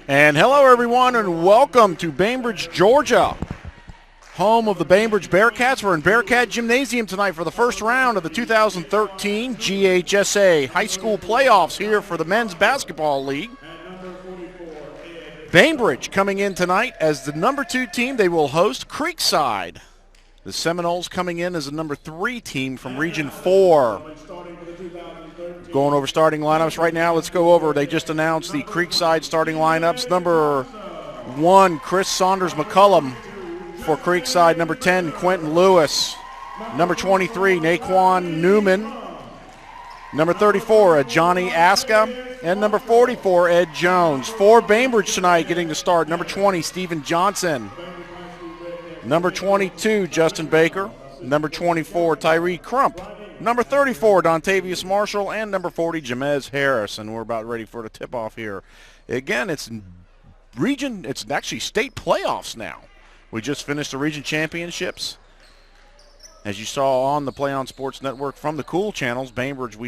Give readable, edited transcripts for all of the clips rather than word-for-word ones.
And hello, everyone, and welcome to Bainbridge, Georgia, home of the Bainbridge Bearcats. We're in Bearcat Gymnasium tonight for the first round of the 2013 GHSA High School Playoffs here for the Men's Basketball League. Bainbridge coming in tonight as the number 2 team. They will host Creekside. The Seminoles coming in as the number 3 team from Region 4. Going over starting lineups right now. Let's go over. They just announced the Creekside starting lineups. Number 1, Chris Saunders McCullum for Creekside. Number 10, Quentin Lewis. Number 23, Naquan Newman. Number 34, Johnny Aska. And number 44, Ed Jones. For Bainbridge tonight getting to start. Number 20, Stephen Johnson. Number 22, Justin Baker. Number 24, Tyree Crump. Number 34, Dontavius Marshall, and number 40, Jamez Harris. And we're about ready for the tip-off here. Again, it's actually state playoffs now. We just finished the region championships. As you saw on the Play On Sports Network from the Cool Channels, Bainbridge,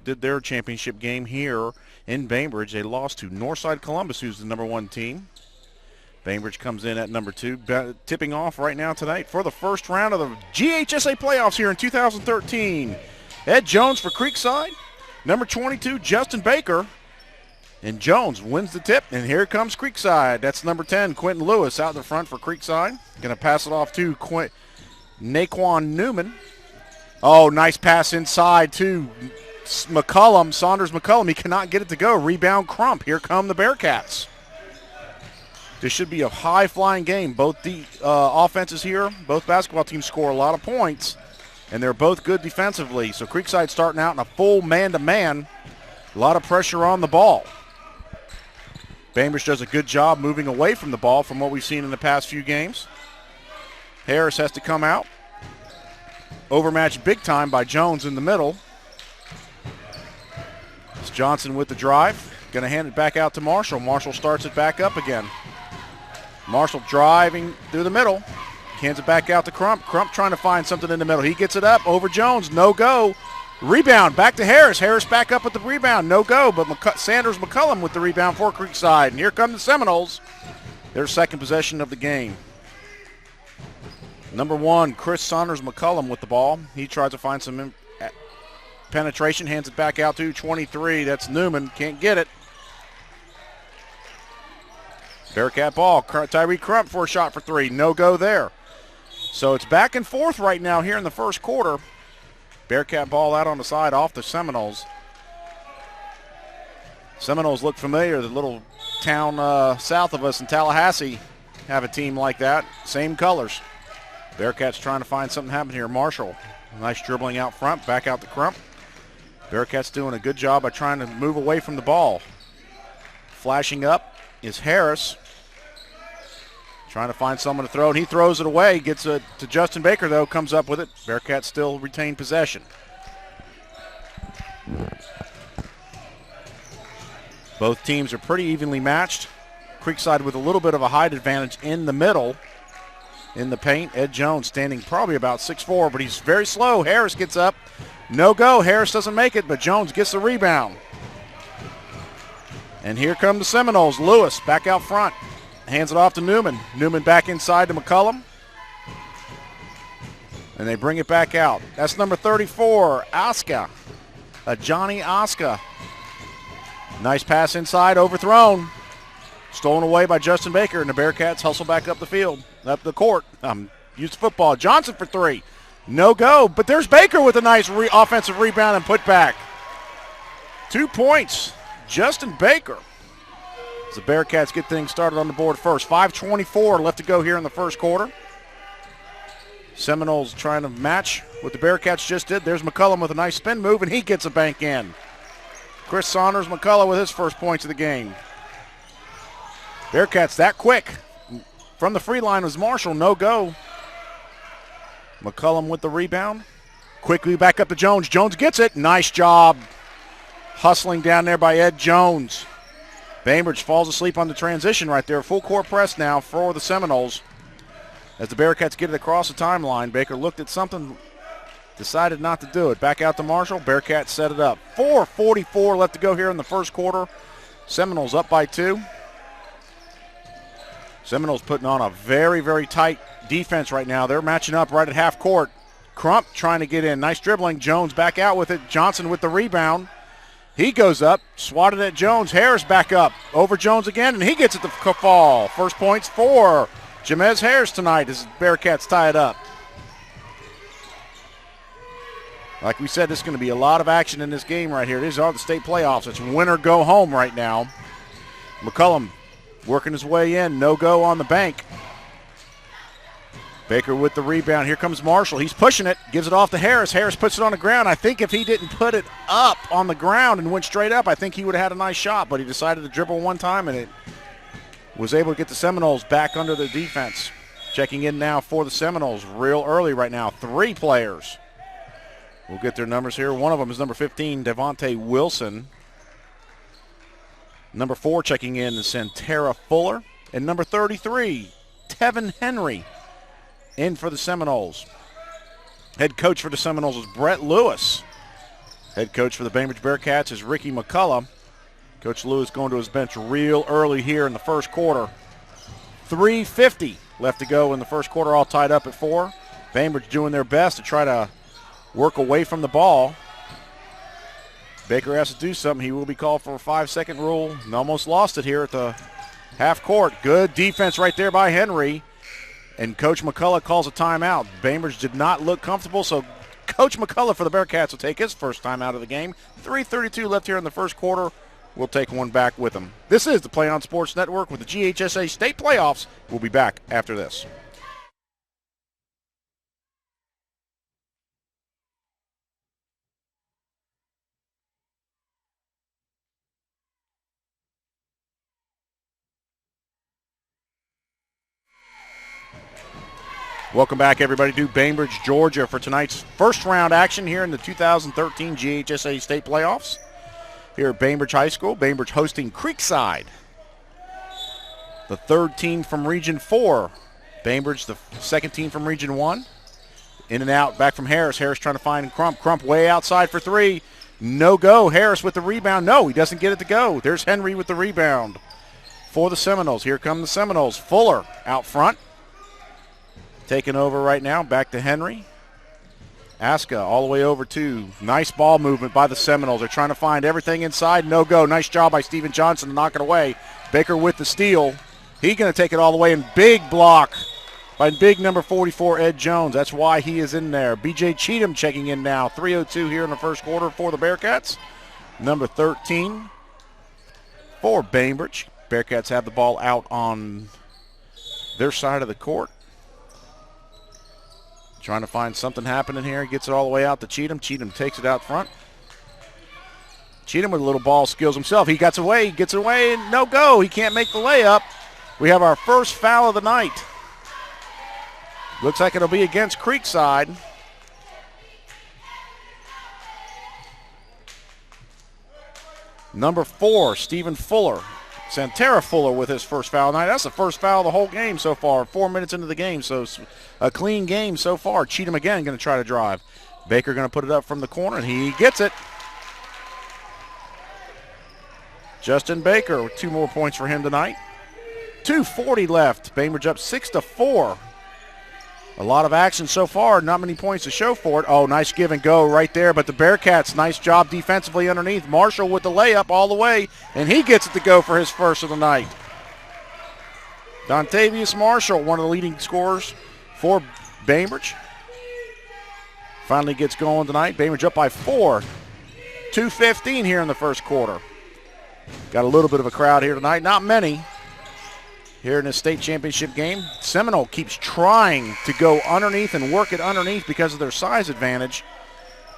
did their championship game here in Bainbridge. They lost to Northside Columbus, who's the number 1 team. Bainbridge comes in at number 2, tipping off right now tonight for the first round of the GHSA playoffs here in 2013. Ed Jones for Creekside, number 22, Justin Baker, and Jones wins the tip, and here comes Creekside. That's number 10, Quentin Lewis out in the front for Creekside. Going to pass it off to Naquan Newman. Oh, nice pass inside to McCullum, Saunders McCullum. He cannot get it to go. Rebound Crump. Here come the Bearcats. This should be a high-flying game. Both the offenses here, both basketball teams score a lot of points, and they're both good defensively. So Creekside starting out in a full man-to-man. A lot of pressure on the ball. Bainbridge does a good job moving away from the ball from what we've seen in the past few games. Harris has to come out. Overmatched big time by Jones in the middle. It's Johnson with the drive. Going to hand it back out to Marshall. Marshall starts it back up again. Marshall driving through the middle. Hands it back out to Crump. Crump trying to find something in the middle. He gets it up over Jones. No go. Rebound back to Harris. Harris back up with the rebound. No go, but Sanders McCullum with the rebound for Creekside. And here come the Seminoles. Their second possession of the game. Number 1, Chris Saunders McCullum with the ball. He tries to find some penetration. Hands it back out to 23. That's Newman. Can't get it. Bearcat ball. Tyree Crump for a shot for 3. No go there. So it's back and forth right now here in the first quarter. Bearcat ball out on the side off the Seminoles. Seminoles look familiar. The little town south of us in Tallahassee have a team like that. Same colors. Bearcats trying to find something happen here. Marshall, nice dribbling out front. Back out to Crump. Bearcats doing a good job by trying to move away from the ball. Flashing up is Harris. Trying to find someone to throw, and he throws it away. Gets it to Justin Baker, though, comes up with it. Bearcats still retain possession. Both teams are pretty evenly matched. Creekside with a little bit of a height advantage in the middle. In the paint, Ed Jones standing probably about 6'4", but he's very slow. Harris gets up. No go. Harris doesn't make it, but Jones gets the rebound. And here come the Seminoles. Lewis back out front. Hands it off to Newman. Newman back inside to McCullum. And they bring it back out. That's number 34, Aska. Johnny Aska. Nice pass inside, overthrown. Stolen away by Justin Baker, and the Bearcats hustle back up the field, up the court. Use football. Johnson for 3. No go, but there's Baker with a nice offensive rebound and put back. 2 points, Justin Baker. As the Bearcats get things started on the board first. 5:24 left to go here in the first quarter. Seminoles trying to match what the Bearcats just did. There's McCullum with a nice spin move, and he gets a bank in. Chris Saunders McCullum with his first points of the game. Bearcats that quick. From the free line was Marshall, no go. McCullum with the rebound. Quickly back up to Jones. Jones gets it. Nice job. Hustling down there by Ed Jones. Bainbridge falls asleep on the transition right there. Full court press now for the Seminoles. As the Bearcats get it across the timeline, Baker looked at something, decided not to do it. Back out to Marshall. Bearcats set it up. 4:44 left to go here in the first quarter. Seminoles up by 2. Seminoles putting on a very, very tight defense right now. They're matching up right at half court. Crump trying to get in. Nice dribbling. Jones back out with it. Johnson with the rebound. He goes up, swatted at Jones. Harris back up. Over Jones again, and he gets it to fall. First points for Jamez Harris tonight as Bearcats tie it up. Like we said, there's going to be a lot of action in this game right here. These are the state playoffs. It's win or go home right now. McCullum working his way in. No go on the bank. Baker with the rebound. Here comes Marshall. He's pushing it. Gives it off to Harris. Harris puts it on the ground. I think if he didn't put it up on the ground and went straight up, I think he would have had a nice shot. But he decided to dribble one time, and it was able to get the Seminoles back under the defense. Checking in now for the Seminoles real early right now. 3 players. We'll get their numbers here. One of them is number 15, Devontae Wilson. Number 4 checking in is Santera Fuller. And number 33, Tevin Henry, in for the Seminoles. Head coach for the Seminoles is Brett Lewis. Head coach for the Bainbridge Bearcats is Ricky McCullough. Coach Lewis going to his bench real early here in the first quarter. 3:50 left to go in the first quarter, all tied up at 4. Bainbridge doing their best to try to work away from the ball. Baker has to do something. He will be called for a 5-second rule. And almost lost it here at the half court. Good defense right there by Henry. And Coach McCullough calls a timeout. Bainbridge did not look comfortable, so Coach McCullough for the Bearcats will take his first time out of the game. 3:32 left here in the first quarter. We'll take one back with him. This is the Play On Sports Network with the GHSA State Playoffs. We'll be back after this. Welcome back, everybody, to Bainbridge, Georgia for tonight's first round action here in the 2013 GHSA State Playoffs. Here at Bainbridge High School, Bainbridge hosting Creekside, the 3rd team from Region 4. Bainbridge, the 2nd team from Region 1. In and out, back from Harris. Harris trying to find Crump. Crump way outside for 3. No go. Harris with the rebound. No, he doesn't get it to go. There's Henry with the rebound for the Seminoles. Here come the Seminoles. Fuller out front. Taking over right now, back to Henry. Aska all the way over to. Nice ball movement by the Seminoles. They're trying to find everything inside. No go. Nice job by Steven Johnson to knock it away. Baker with the steal. He's going to take it all the way, and big block by big number 44, Ed Jones. That's why he is in there. B.J. Cheatham checking in now. 3:02 here in the first quarter for the Bearcats. Number 13 for Bainbridge. Bearcats have the ball out on their side of the court. Trying to find something happening here. Gets it all the way out to Cheatham. Cheatham takes it out front. Cheatham with a little ball skills himself. He gets away, and no go. He can't make the layup. We have our first foul of the night. Looks like it'll be against Creekside. Number 4, Stephen Fuller. Santera Fuller with his first foul tonight. That's the first foul of the whole game so far, 4 minutes into the game, so a clean game so far. Cheatham again going to try to drive. Baker going to put it up from the corner, and he gets it. Justin Baker with 2 more points for him tonight. 2:40 left. Bainbridge up 6-4. A lot of action so far, not many points to show for it. Oh, nice give and go right there, but the Bearcats, nice job defensively underneath. Marshall with the layup all the way, and he gets it to go for his first of the night. Dontavius Marshall, one of the leading scorers for Bainbridge. Finally gets going tonight. Bainbridge up by 4. 2:15 here in the first quarter. Got a little bit of a crowd here tonight, not many. Here in the state championship game, Seminole keeps trying to go underneath and work it underneath because of their size advantage.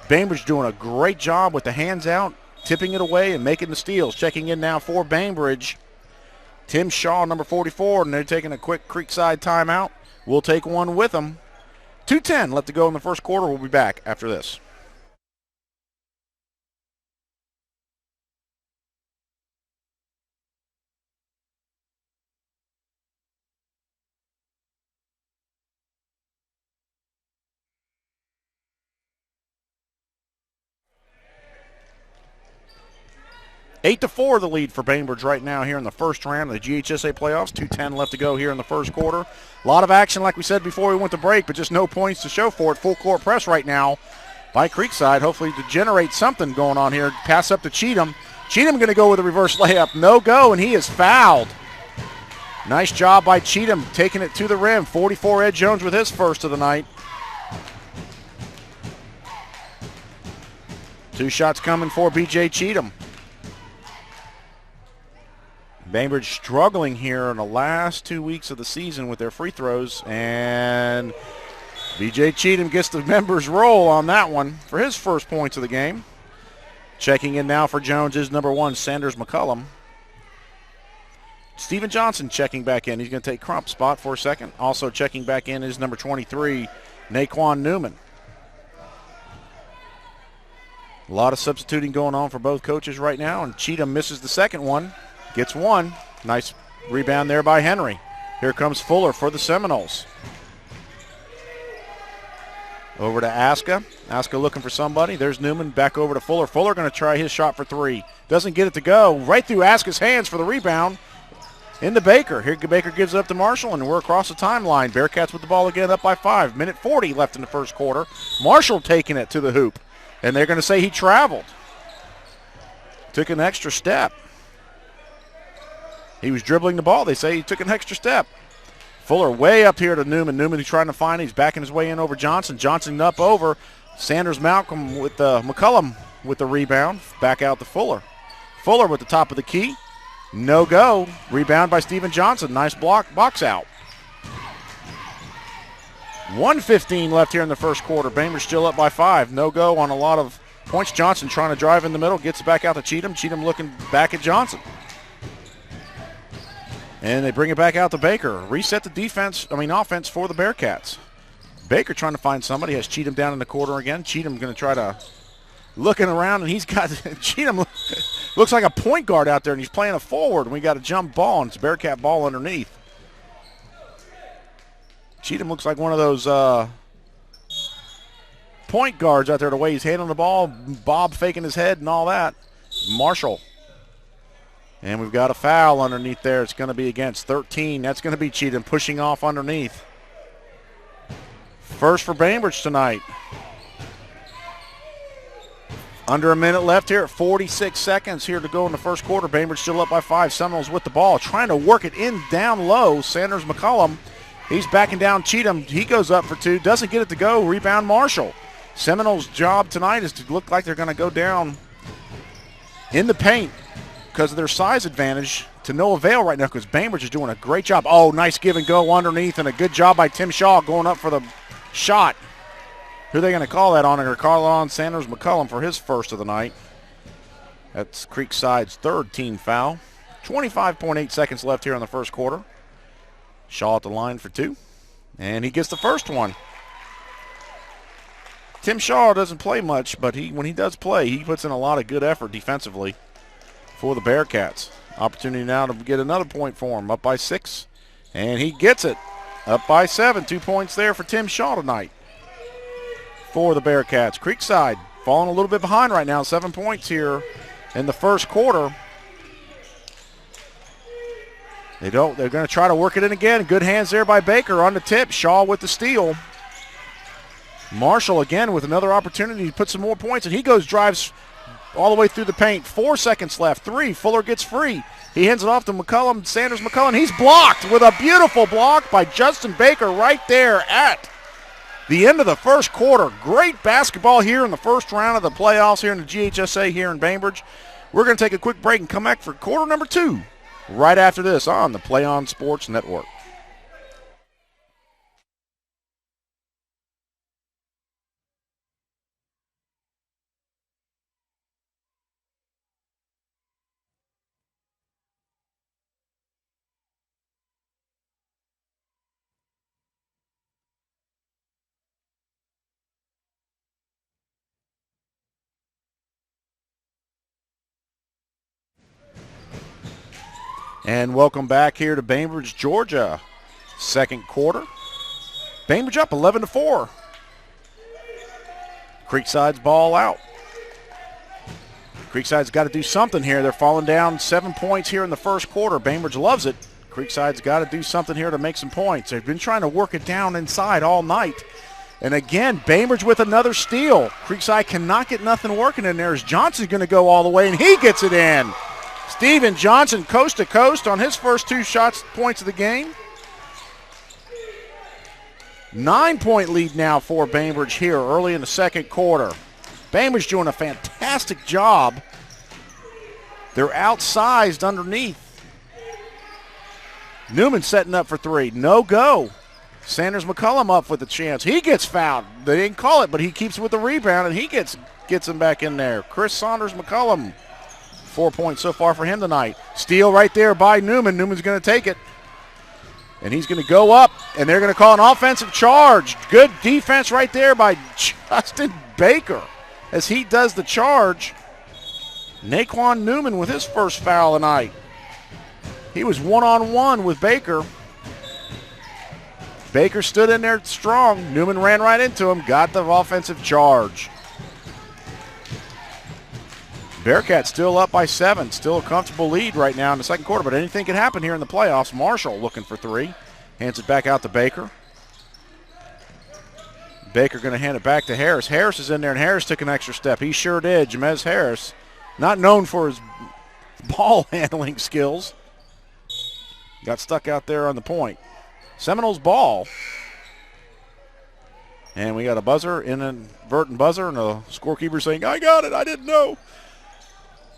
Bainbridge doing a great job with the hands out, tipping it away and making the steals. Checking in now for Bainbridge, Tim Shaw, number 44, and they're taking a quick Creekside timeout. We'll take one with them. 2:10 left to go in the first quarter. We'll be back after this. 8-4 the lead for Bainbridge right now here in the first round of the GHSA playoffs. 2:10 left to go here in the first quarter. A lot of action, like we said before we went to break, but just no points to show for it. Full court press right now by Creekside, hopefully to generate something going on here. Pass up to Cheatham. Cheatham going to go with a reverse layup. No go, and he is fouled. Nice job by Cheatham taking it to the rim. 44 Ed Jones with his first of the night. 2 shots coming for B.J. Cheatham. Bainbridge struggling here in the last 2 weeks of the season with their free throws, and B.J. Cheatham gets the members roll on that one for his first points of the game. Checking in now for Jones is number 1, Sanders McCullum. Stephen Johnson checking back in. He's going to take Crump's spot for a second. Also checking back in is number 23, Naquan Newman. A lot of substituting going on for both coaches right now, and Cheatham misses the second one. Gets one. Nice rebound there by Henry. Here comes Fuller for the Seminoles. Over to Aska. Aska looking for somebody. There's Newman back over to Fuller. Fuller going to try his shot for 3. Doesn't get it to go. Right through Aska's hands for the rebound. Into Baker. Here Baker gives it up to Marshall, and we're across the timeline. Bearcats with the ball again, up by 5. Minute 40 left in the first quarter. Marshall taking it to the hoop, and they're going to say he traveled. Took an extra step. He was dribbling the ball. They say he took an extra step. Fuller way up here to Newman. Newman he's trying to find it. He's backing his way in over Johnson. Johnson up over. Sanders Malcolm with McCullum with the rebound. Back out to Fuller. Fuller with the top of the key. No go. Rebound by Stephen Johnson. Nice block. Box out. 1:15 left here in the first quarter. Bainbridge still up by 5. No go on a lot of points. Johnson trying to drive in the middle. Gets it back out to Cheatham. Cheatham looking back at Johnson. And they bring it back out to Baker. Reset the offense for the Bearcats. Baker trying to find somebody. Has Cheatham down in the corner again. Cheatham going to try to looking around, and he's got Cheatham looks like a point guard out there, and he's playing a forward. And we got a jump ball, and it's a Bearcat ball underneath. Cheatham looks like one of those point guards out there, the way he's handling the ball, Bob faking his head and all that. Marshall. And we've got a foul underneath there. It's going to be against 13. That's going to be Cheatham pushing off underneath. First for Bainbridge tonight. Under a minute left here at 46 seconds here to go in the first quarter. Bainbridge still up by 5. Seminoles with the ball, trying to work it in down low. Sanders McCullum, he's backing down Cheatham. He goes up for 2, doesn't get it to go. Rebound Marshall. Seminoles' job tonight is to look like they're going to go down in the paint because of their size advantage to no avail right now because Bainbridge is doing a great job. Oh, nice give and go underneath, and a good job by Tim Shaw going up for the shot. Who are they going to call that on? They're going to call it on Sanders McCullum for his first of the night. That's Creekside's 3rd team foul. 25.8 seconds left here in the first quarter. Shaw at the line for 2, and he gets the first one. Tim Shaw doesn't play much, but when he does play, he puts in a lot of good effort defensively for the Bearcats. Opportunity now to get another point for him, up by 6, and he gets it, up by 7. 2 points there for Tim Shaw tonight for the Bearcats. Creekside falling a little bit behind right now, 7 points here in the first quarter. They're going to try to work it in again. Good hands there by Baker on the tip. Shaw with the steal. Marshall again with another opportunity to put some more points, and he drives all the way through the paint. 4 seconds left. 3. Fuller gets free. He hands it off to McCullum, Sanders McCullum. He's blocked with a beautiful block by Justin Baker right there at the end of the first quarter. Great basketball here in the first round of the playoffs here in the GHSA here in Bainbridge. We're going to take a quick break and come back for quarter number 2 right after this on the Play On Sports Network. And welcome back here to Bainbridge, Georgia. Second quarter. Bainbridge up 11-4. Creekside's ball out. Creekside's got to do something here. They're falling down 7 points here in the first quarter. Bainbridge loves it. Creekside's got to do something here to make some points. They've been trying to work it down inside all night. And again, Bainbridge with another steal. Creekside cannot get nothing working in there as Johnson's going to go all the way, and he gets it in. Steven Johnson coast to coast on his first 2 points of the game. 9-point lead now for Bainbridge here early in the second quarter. Bainbridge doing a fantastic job. They're outsized underneath. Newman setting up for 3. No go. Sanders McCullum up with the chance. He gets fouled. They didn't call it, but he keeps with the rebound, and he gets him back in there. Chris Saunders McCullum, 4 points so far for him tonight. Steal right there by Newman. Newman's going to take it. And he's going to go up, and they're going to call an offensive charge. Good defense right there by Justin Baker as he does the charge. Naquan Newman with his first foul tonight. He was one-on-one with Baker. Baker stood in there strong. Newman ran right into him, got the offensive charge. Bearcats still up by 7. Still a comfortable lead right now in the second quarter, but anything can happen here in the playoffs. Marshall looking for 3. Hands it back out to Baker. Baker going to hand it back to Harris. Harris is in there, and Harris took an extra step. He sure did. Jamez Harris, not known for his ball handling skills. Got stuck out there on the point. Seminoles ball. And we got a buzzer, inadvertent buzzer, and a scorekeeper saying, I got it, I didn't know.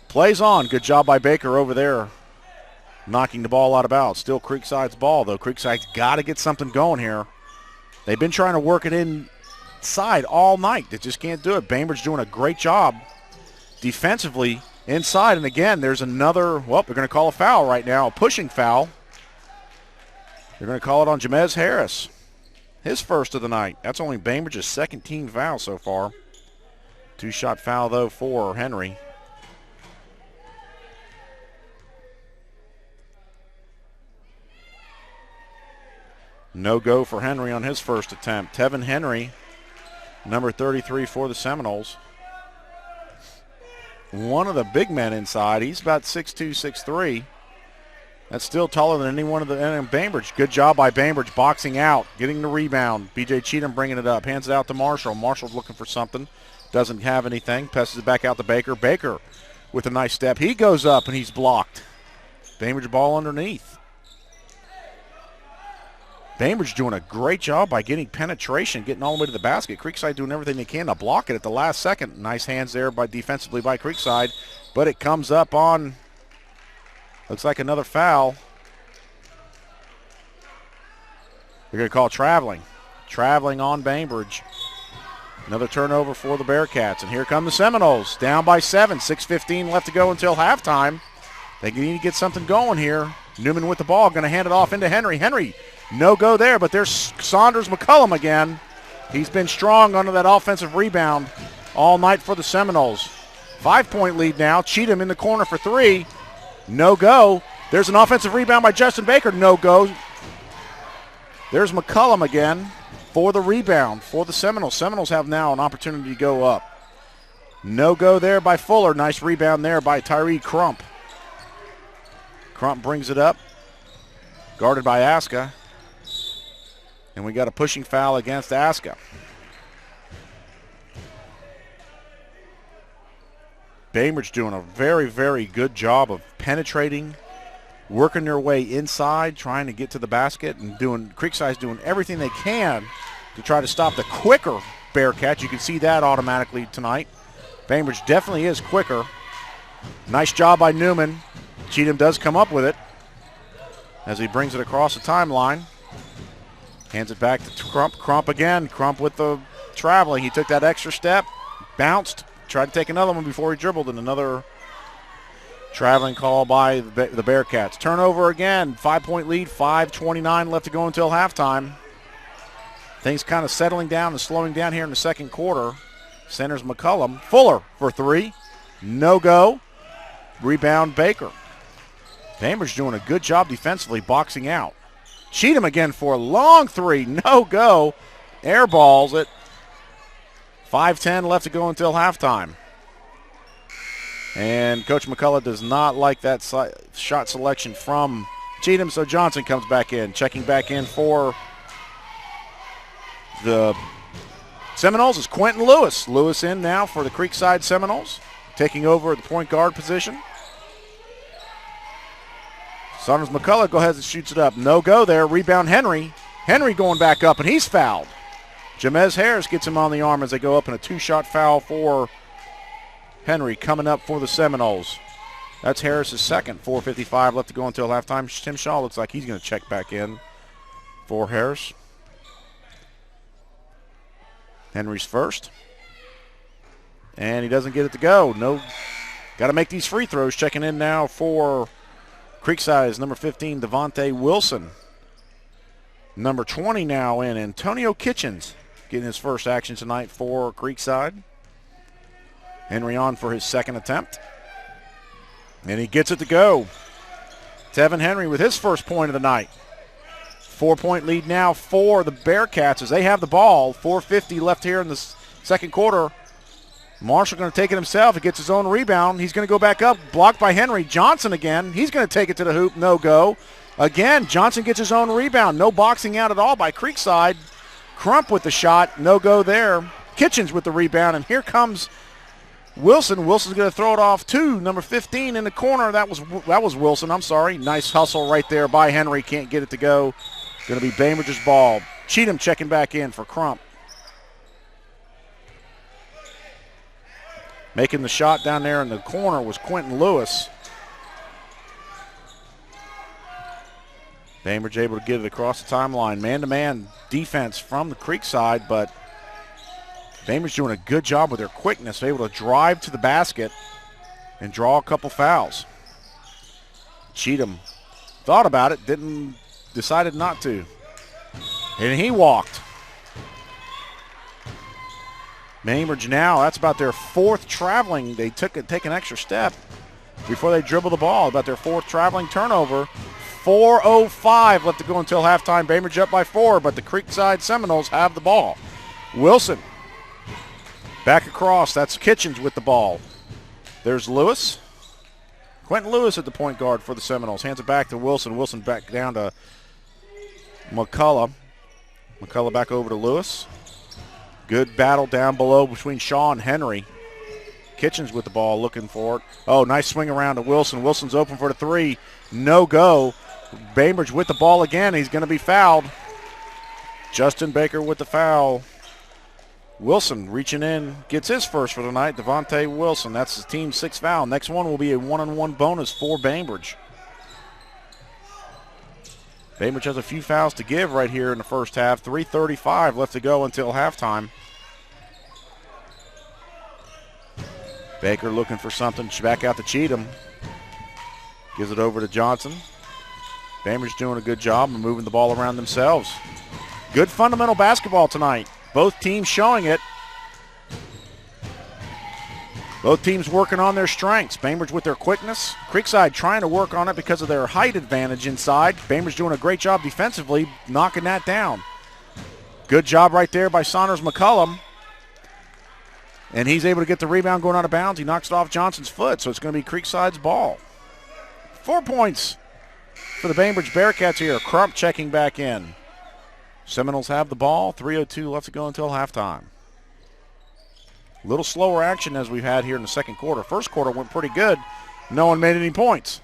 Plays on. Good job by Baker over there, knocking the ball out of bounds. Still Creekside's ball, though. Creekside's got to get something going here. They've been trying to work it inside all night. They just can't do it. Bainbridge doing a great job defensively inside. And again, there's another, well, they're going to call a foul right now, a pushing foul. They're going to call it on Jamez Harris, his first of the night. That's only Bainbridge's second team foul so far. 2-shot foul, though, for Henry. No go for Henry on his first attempt. Tevin Henry, number 33 for the Seminoles. One of the big men inside. He's about 6'2", 6'3". That's still taller than any one of the Bainbridge. Good job by Bainbridge boxing out, getting the rebound. B.J. Cheatham bringing it up. Hands it out to Marshall. Marshall's looking for something. Doesn't have anything. Passes it back out to Baker. Baker with a nice step. He goes up, and he's blocked. Bainbridge ball underneath. Bainbridge doing a great job by getting penetration, getting all the way to the basket. Creekside doing everything they can to block it at the last second. Nice hands there defensively by Creekside, but it comes up on, looks like another foul. They're going to call traveling. Traveling on Bainbridge. Another turnover for the Bearcats, and here come the Seminoles. Down by 7, 6:15 left to go until halftime. They need to get something going here. Newman with the ball, going to hand it off into Henry. Henry, no go there, but there's Saunders McCullum again. He's been strong under that offensive rebound all night for the Seminoles. 5-point lead now. Cheatham in the corner for 3. No go. There's an offensive rebound by Justin Baker. No go. There's McCullum again for the rebound for the Seminoles. Seminoles have now an opportunity to go up. No go there by Fuller. Nice rebound there by Tyree Crump. Crump brings it up. Guarded by Aska. And we got a pushing foul against Aska. Bainbridge doing a very, very good job of penetrating, working their way inside, trying to get to the basket, and Creekside's doing everything they can to try to stop the quicker Bearcats. You can see that automatically tonight. Bainbridge definitely is quicker. Nice job by Newman. Cheatham does come up with it as he brings it across the timeline. Hands it back to Crump. Crump again. Crump with the traveling. He took that extra step, bounced, tried to take another one before he dribbled, and another traveling call by the Bearcats. Turnover again. 5-point lead, 5:29 left to go until halftime. Things kind of settling down and slowing down here in the second quarter. Centers McCullum. Fuller for 3. No go. Rebound Baker. Bainbridge doing a good job defensively, boxing out. Cheatham again for a long 3. No go. Air balls it. 5:10 left to go until halftime. And Coach McCullough does not like that shot selection from Cheatham, so Johnson comes back in. Checking back in for the Seminoles is Quentin Lewis. Lewis in now for the Creekside Seminoles, taking over at the point guard position. Saunders McCullough go ahead and shoots it up. No go there. Rebound Henry. Henry going back up, and he's fouled. Jamez Harris gets him on the arm as they go up in a two-shot foul for Henry coming up for the Seminoles. That's Harris's second. 4:55 left to go until halftime. Tim Shaw looks like he's going to check back in for Harris. Henry's first. And he doesn't get it to go. No, got to make these free throws. Checking in now for Creekside is number 15, Devontae Wilson. Number 20 now in, Antonio Kitchens, getting his first action tonight for Creekside. Henry on for his second attempt. And he gets it to go. Tevin Henry with his first point of the night. 4-point lead now for the Bearcats as they have the ball. 4:50 left here in the second quarter. Marshall going to take it himself. He gets his own rebound. He's going to go back up. Blocked by Henry. Johnson again. He's going to take it to the hoop. No go. Again, Johnson gets his own rebound. No boxing out at all by Creekside. Crump with the shot. No go there. Kitchens with the rebound. And here comes Wilson. Wilson's going to throw it off to number 15 in the corner. That was Wilson. I'm sorry. Nice hustle right there by Henry. Can't get it to go. Going to be Bainbridge's ball. Cheatham checking back in for Crump. Making the shot down there in the corner was Quentin Lewis. Bainbridge able to get it across the timeline. Man-to-man defense from the Creekside, but Bainbridge doing a good job with their quickness, able to drive to the basket and draw a couple fouls. Cheatham thought about it, decided not to. And he walked. Bainbridge now, that's about their fourth traveling. They take an extra step before they dribble the ball. About their fourth traveling turnover. 4:05 left to go until halftime. Bainbridge up by 4, but the Creekside Seminoles have the ball. Wilson back across. That's Kitchens with the ball. There's Lewis. Quentin Lewis at the point guard for the Seminoles. Hands it back to Wilson. Wilson back down to McCullough. McCullough back over to Lewis. Good battle down below between Shaw and Henry. Kitchens with the ball looking for it. Oh, nice swing around to Wilson. Wilson's open for the three. No go. Bainbridge with the ball again. He's going to be fouled. Justin Baker with the foul. Wilson reaching in, gets his first for the night. Devontae Wilson, that's his team's sixth foul. Next one will be a one-on-one bonus for Bainbridge. Bainbridge has a few fouls to give right here in the first half. 3:35 left to go until halftime. Baker looking for something. Back out to Cheatham. Gives it over to Johnson. Bainbridge doing a good job of moving the ball around themselves. Good fundamental basketball tonight. Both teams showing it. Both teams working on their strengths. Bainbridge with their quickness. Creekside trying to work on it because of their height advantage inside. Bainbridge doing a great job defensively, knocking that down. Good job right there by Saunders McCullum. And he's able to get the rebound going out of bounds. He knocks it off Johnson's foot, so it's going to be Creekside's ball. 4 points for the Bainbridge Bearcats here. Crump checking back in. Seminoles have the ball. 3:02 left to go until halftime. A little slower action as we've had here in the second quarter. First quarter went pretty good. No one made any points.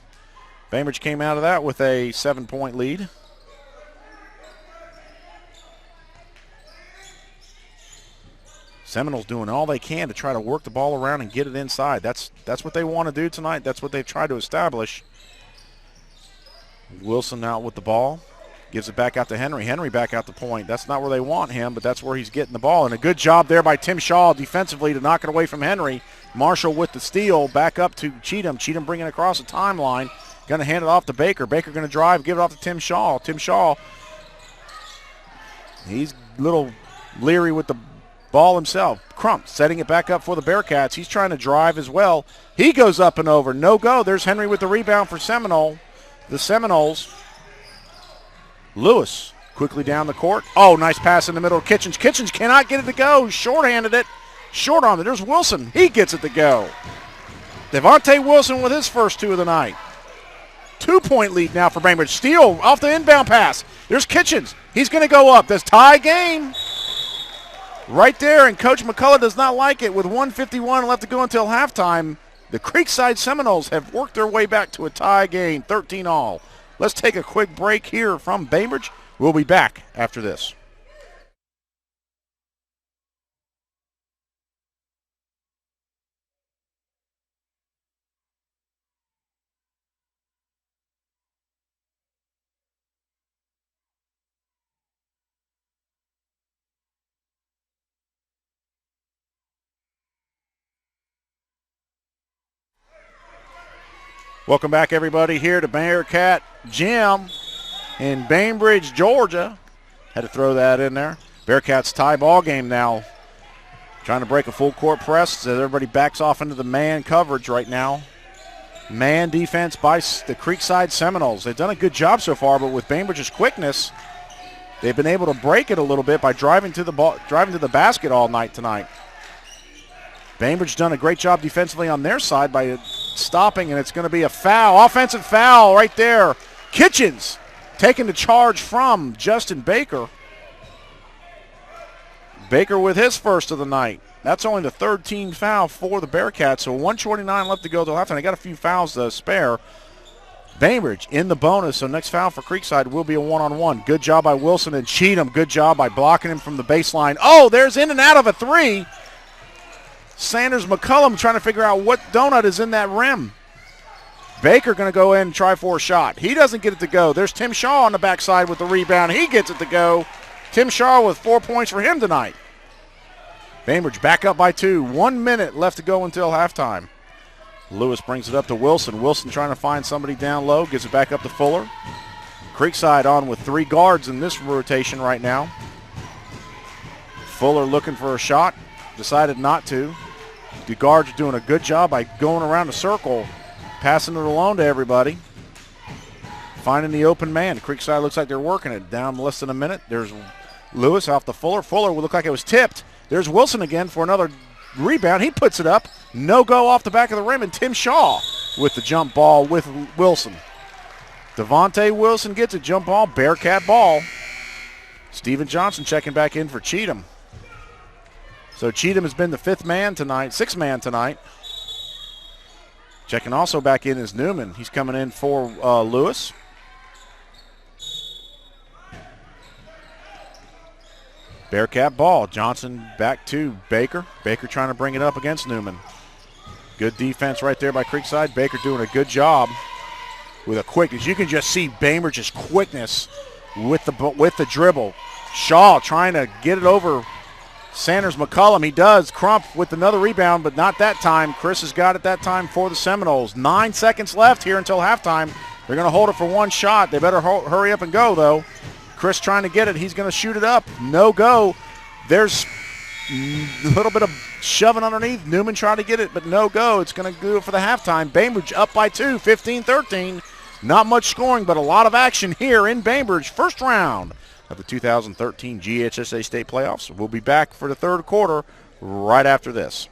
Bainbridge came out of that with a 7-point lead. Seminoles doing all they can to try to work the ball around and get it inside. That's what they want to do tonight. That's what they've tried to establish. Wilson out with the ball. Gives it back out to Henry. Henry back out the point. That's not where they want him, but that's where he's getting the ball. And a good job there by Tim Shaw defensively to knock it away from Henry. Marshall with the steal. Back up to Cheatham. Cheatham bringing it across the timeline. Going to hand it off to Baker. Baker going to drive, give it off to Tim Shaw. Tim Shaw, he's a little leery with the ball himself. Crump setting it back up for the Bearcats. He's trying to drive as well. He goes up and over. No go. There's Henry with the rebound for the Seminoles. Lewis quickly down the court. Oh, nice pass in the middle. Kitchens cannot get it to go. Short-handed it. Short-armed it. There's Wilson. He gets it to go. Devontae Wilson with his first two of the night. 2-point lead now for Bainbridge. Steele off the inbound pass. There's Kitchens. He's going to go up. That's tie game right there, and Coach McCullough does not like it with 1:51 left to go until halftime. The Creekside Seminoles have worked their way back to a tie game, 13-all. Let's take a quick break here from Bainbridge. We'll be back after this. Welcome back, everybody, here to Bearcat Gym in Bainbridge, Georgia. Had to throw that in there. Bearcats tie ball game now. Trying to break a full court press as everybody backs off into the man coverage right now. Man defense by the Creekside Seminoles. They've done a good job so far, but with Bainbridge's quickness, they've been able to break it a little bit by driving to the basket all night tonight. Bainbridge done a great job defensively on their side by stopping, and it's going to be a foul, offensive foul right there. Kitchens taking the charge from Justin Baker. Baker with his first of the night. That's only the third team foul for the Bearcats, so 1:29 left to go till halftime. They got a few fouls to spare. Bainbridge in the bonus, so next foul for Creekside will be a one-on-one. Good job by Wilson and Cheatham. Good job by blocking him from the baseline. Oh, there's in and out of a three. Sanders McCullum trying to figure out what donut is in that rim. Baker going to go in and try for a shot. He doesn't get it to go. There's Tim Shaw on the backside with the rebound. He gets it to go. Tim Shaw with 4 points for him tonight. Bainbridge back up by 2. 1 minute left to go until halftime. Lewis brings it up to Wilson. Wilson trying to find somebody down low. Gives it back up to Fuller. Creekside on with 3 guards in this rotation right now. Fuller looking for a shot. Decided not to. The guards are doing a good job by going around the circle, passing it along to everybody, finding the open man. Creekside looks like they're working it. Down less than a minute. There's Lewis off the Fuller. Fuller would look like it was tipped. There's Wilson again for another rebound. He puts it up. No go off the back of the rim, and Tim Shaw with the jump ball with Wilson. Devontae Wilson gets a jump ball, Bearcat ball. Steven Johnson checking back in for Cheatham. So Cheatham has been the sixth man tonight. Checking also back in is Newman. He's coming in for Lewis. Bearcat ball. Johnson back to Baker. Baker trying to bring it up against Newman. Good defense right there by Creekside. Baker doing a good job with a quickness. You can just see Bainbridge's quickness with the dribble. Shaw trying to get it over Sanders McCullum. He does. Crump with another rebound, but not that time. Chris has got it that time for the Seminoles. 9 seconds left here until halftime. They're going to hold it for one shot. They better hurry up and go, though. Chris trying to get it. He's going to shoot it up. No go. There's a little bit of shoving underneath. Newman trying to get it, but no go. It's going to go for the halftime. Bainbridge up by 2, 15-13. Not much scoring, but a lot of action here in Bainbridge. First round of the 2013 GHSA State Playoffs. We'll be back for the third quarter right after this.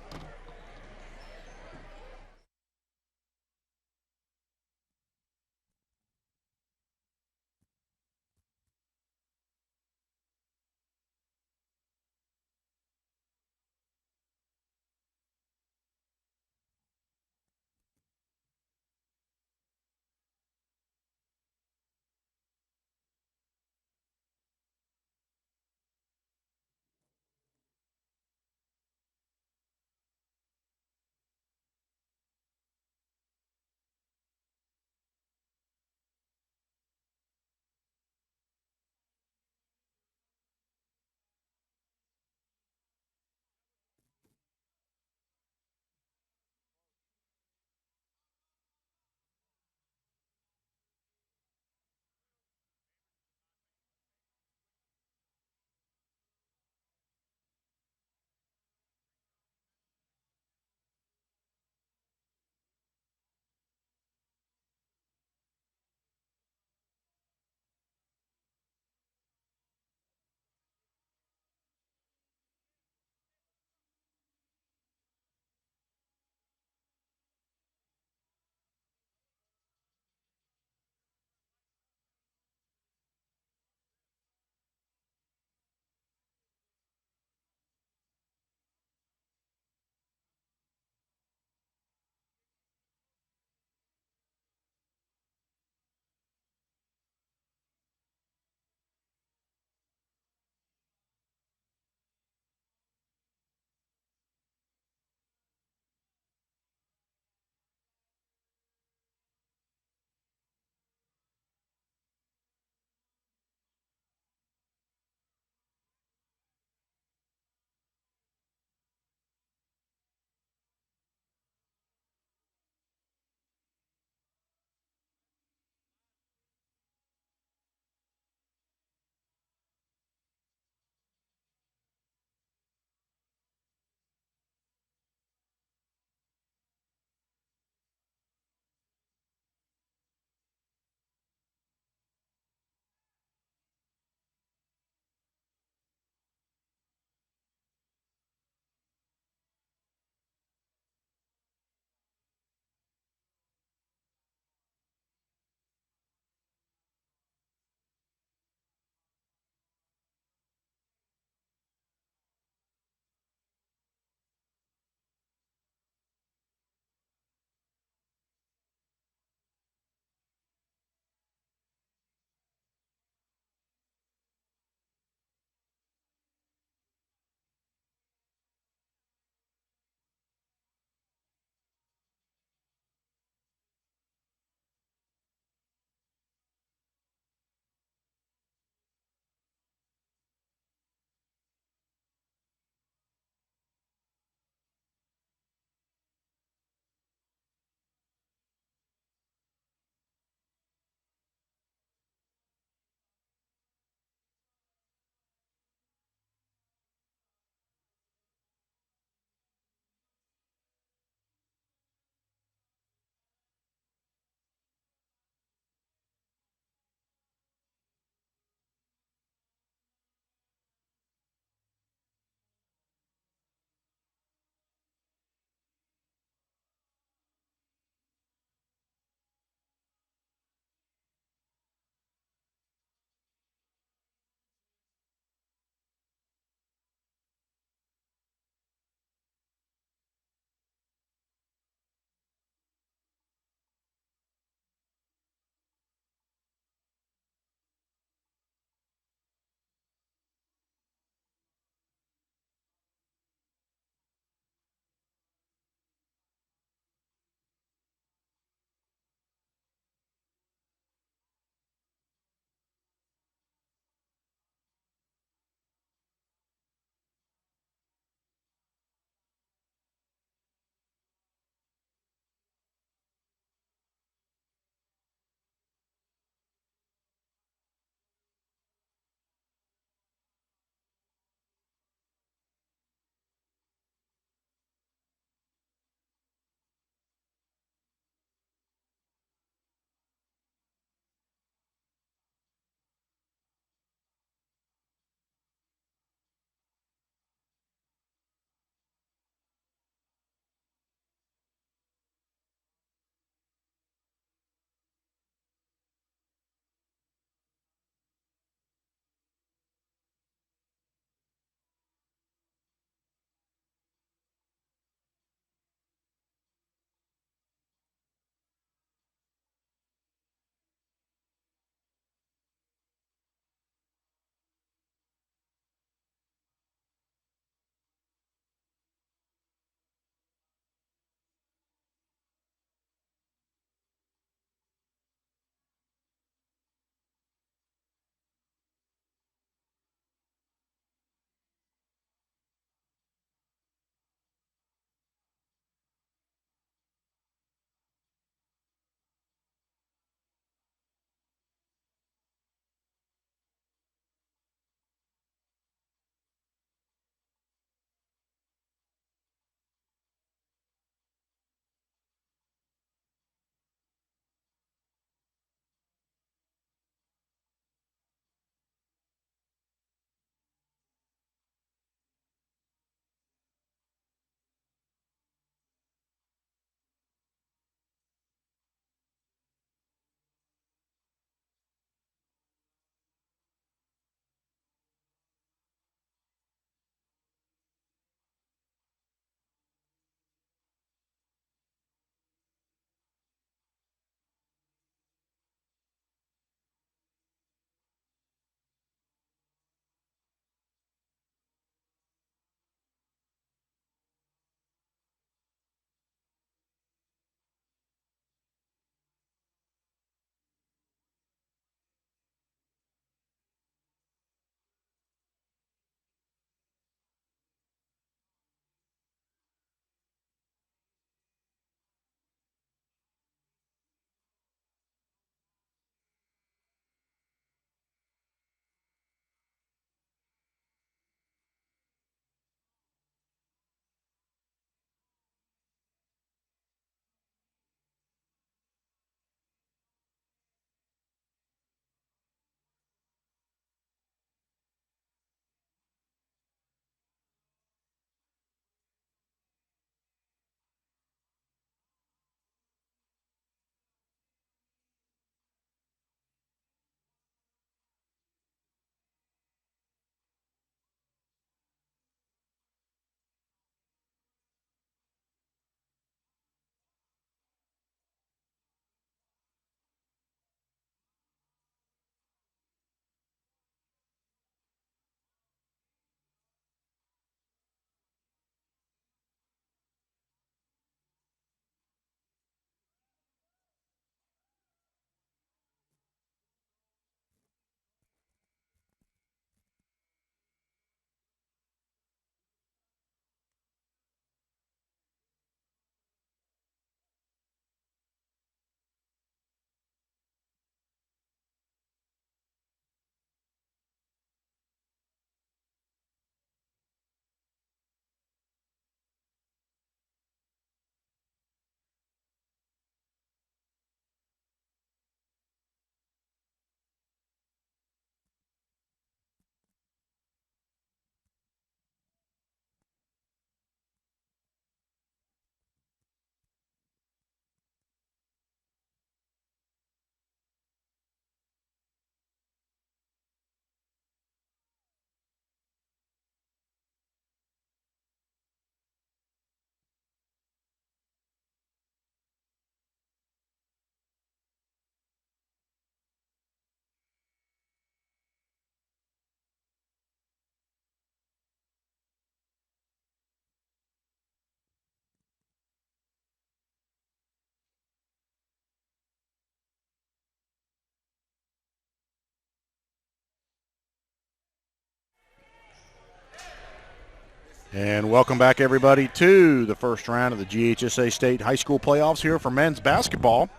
And welcome back, everybody, to the first round of the GHSA State High School Playoffs here for men's basketball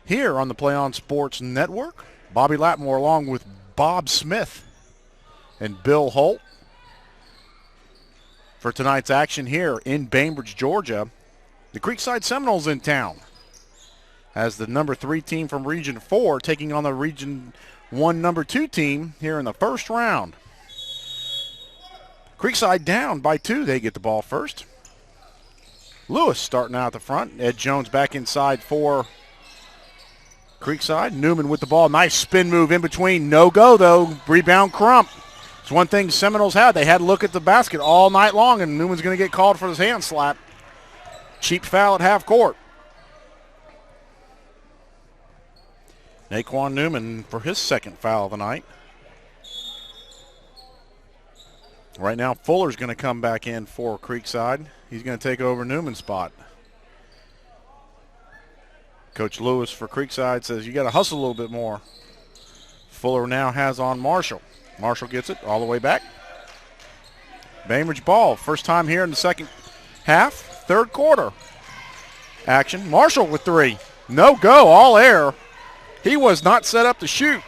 here on the Play On Sports Network. Bobby Latmore along with Bob Smith and Bill Holt for tonight's action here in Bainbridge, Georgia. The Creekside Seminoles in town as the number 3 team from Region 4 taking on the Region 1 number 2 team here in the first round. Creekside down by 2. They get the ball first. Lewis starting out the front. Ed Jones back inside for Creekside. Newman with the ball. Nice spin move in between. No go, though. Rebound Crump. It's one thing Seminoles had. They had to look at the basket all night long, and Newman's going to get called for his hand slap. Cheap foul at half court. Naquan Newman for his second foul of the night. Right now, Fuller's going to come back in for Creekside. He's going to take over Newman's spot. Coach Lewis for Creekside says you got to hustle a little bit more. Fuller now has on Marshall. Marshall gets it all the way back. Bainbridge ball. First time here in the second half, third quarter. Action. Marshall with 3. No go, all air. He was not set up to shoot.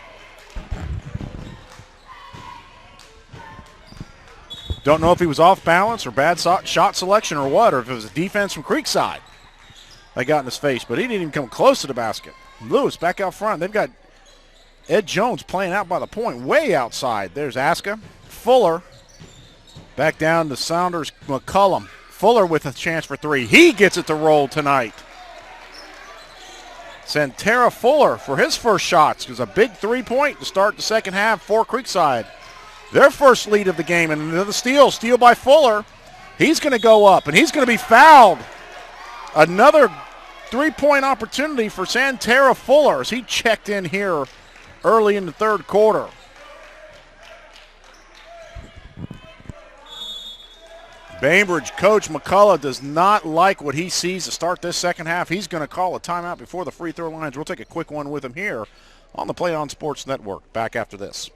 Don't know if he was off balance or bad shot selection or what, or if it was a defense from Creekside that got in his face, but he didn't even come close to the basket. Lewis back out front. They've got Ed Jones playing out by the point, way outside. There's Aska. Fuller back down to Saunders McCullum. Fuller with a chance for 3. He gets it to roll tonight. Santera Fuller for his first shots. It was a big 3-point to start the second half for Creekside. Their first lead of the game, and another steal by Fuller. He's going to go up, and he's going to be fouled. Another 3-point opportunity for Santera Fuller as he checked in here early in the third quarter. Bainbridge coach McCullough does not like what he sees to start this second half. He's going to call a timeout before the free throw lines. We'll take a quick one with him here on the Play On Sports Network. Back after this.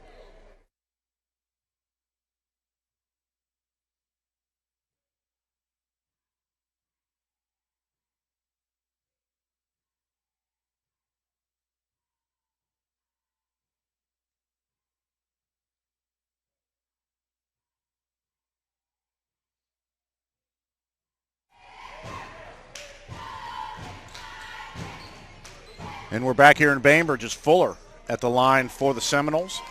And we're back here in Bainbridge as Fuller at the line for the Seminoles.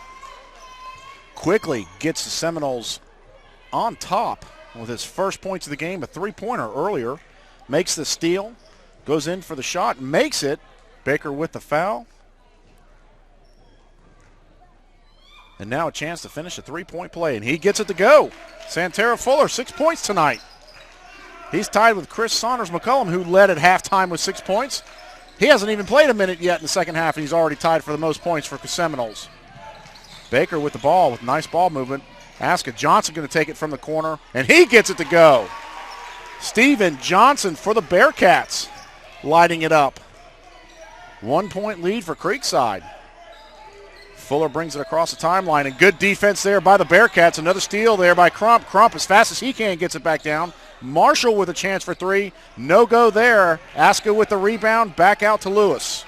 Quickly gets the Seminoles on top with his first points of the game, a 3-pointer earlier. Makes the steal, goes in for the shot, makes it. Baker with the foul. And now a chance to finish a 3-point play, and he gets it to go. Santera Fuller, 6 points tonight. He's tied with Chris Saunders McCullum, who led at halftime with 6 points. He hasn't even played a minute yet in the second half, and he's already tied for the most points for the Seminoles. Baker with the ball with nice ball movement. Aska Johnson going to take it from the corner, and he gets it to go. Steven Johnson for the Bearcats, lighting it up. 1-point lead for Creekside. Fuller brings it across the timeline, and good defense there by the Bearcats. Another steal there by Crump. Crump, as fast as he can, gets it back down. Marshall with a chance for 3. No go there. Aska with the rebound. Back out to Lewis.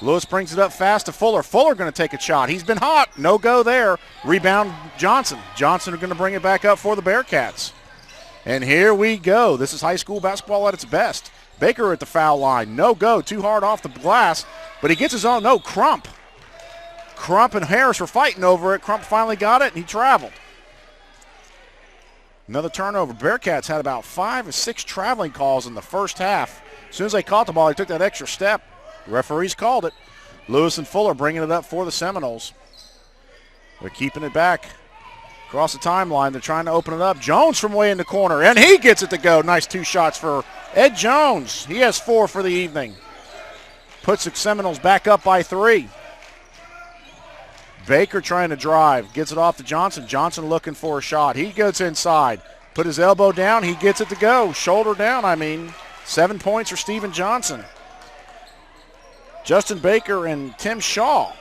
Lewis brings it up fast to Fuller. Fuller going to take a shot. He's been hot. No go there. Rebound Johnson. Johnson are going to bring it back up for the Bearcats. And here we go. This is high school basketball at its best. Baker at the foul line. No go. Too hard off the glass. But he gets his own. No, Crump. Crump and Harris were fighting over it. Crump finally got it, and he traveled. Another turnover. Bearcats had about 5 or 6 traveling calls in the first half. As soon as they caught the ball, they took that extra step. The referees called it. Lewis and Fuller bringing it up for the Seminoles. They're keeping it back across the timeline. They're trying to open it up. Jones from way in the corner, and he gets it to go. Nice 2 shots for Ed Jones. He has 4 for the evening. Puts the Seminoles back up by 3. Baker trying to drive, gets it off to Johnson. Johnson looking for a shot. He goes inside, put his elbow down. He gets it to go. Shoulder down, 7 points for Steven Johnson. Justin Baker and Tim Shaw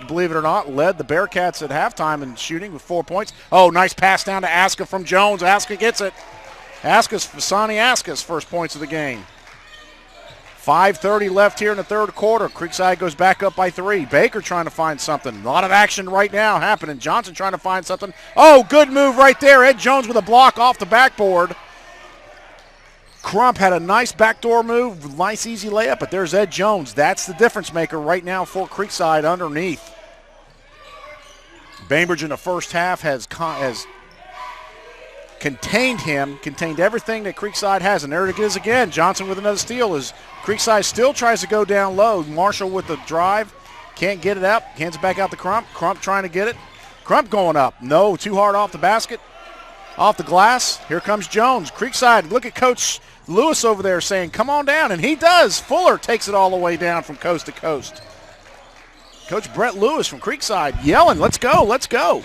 believe it or not, led the Bearcats at halftime in shooting with 4 points. Oh, nice pass down to Aska from Jones. Aska gets it. Vasani Aska's first points of the game. 5:30 left here in the third quarter. Creekside goes back up by 3. Baker trying to find something. A lot of action right now happening. Johnson trying to find something. Oh, good move right there. Ed Jones with a block off the backboard. Crump had a nice backdoor move, nice easy layup, but there's Ed Jones. That's the difference maker right now for Creekside underneath. Bainbridge in the first half has contained everything that Creekside has, and there it is again. Johnson with another steal as Creekside still tries to go down low. Marshall with the drive, can't get it up, hands it back out to Crump. Crump trying to get it. Crump going up. No, too hard off the basket, off the glass. Here comes Jones. Creekside, look at Coach Lewis over there saying, come on down, and he does. Fuller takes it all the way down from coast to coast. Coach Brett Lewis from Creekside yelling, let's go, let's go.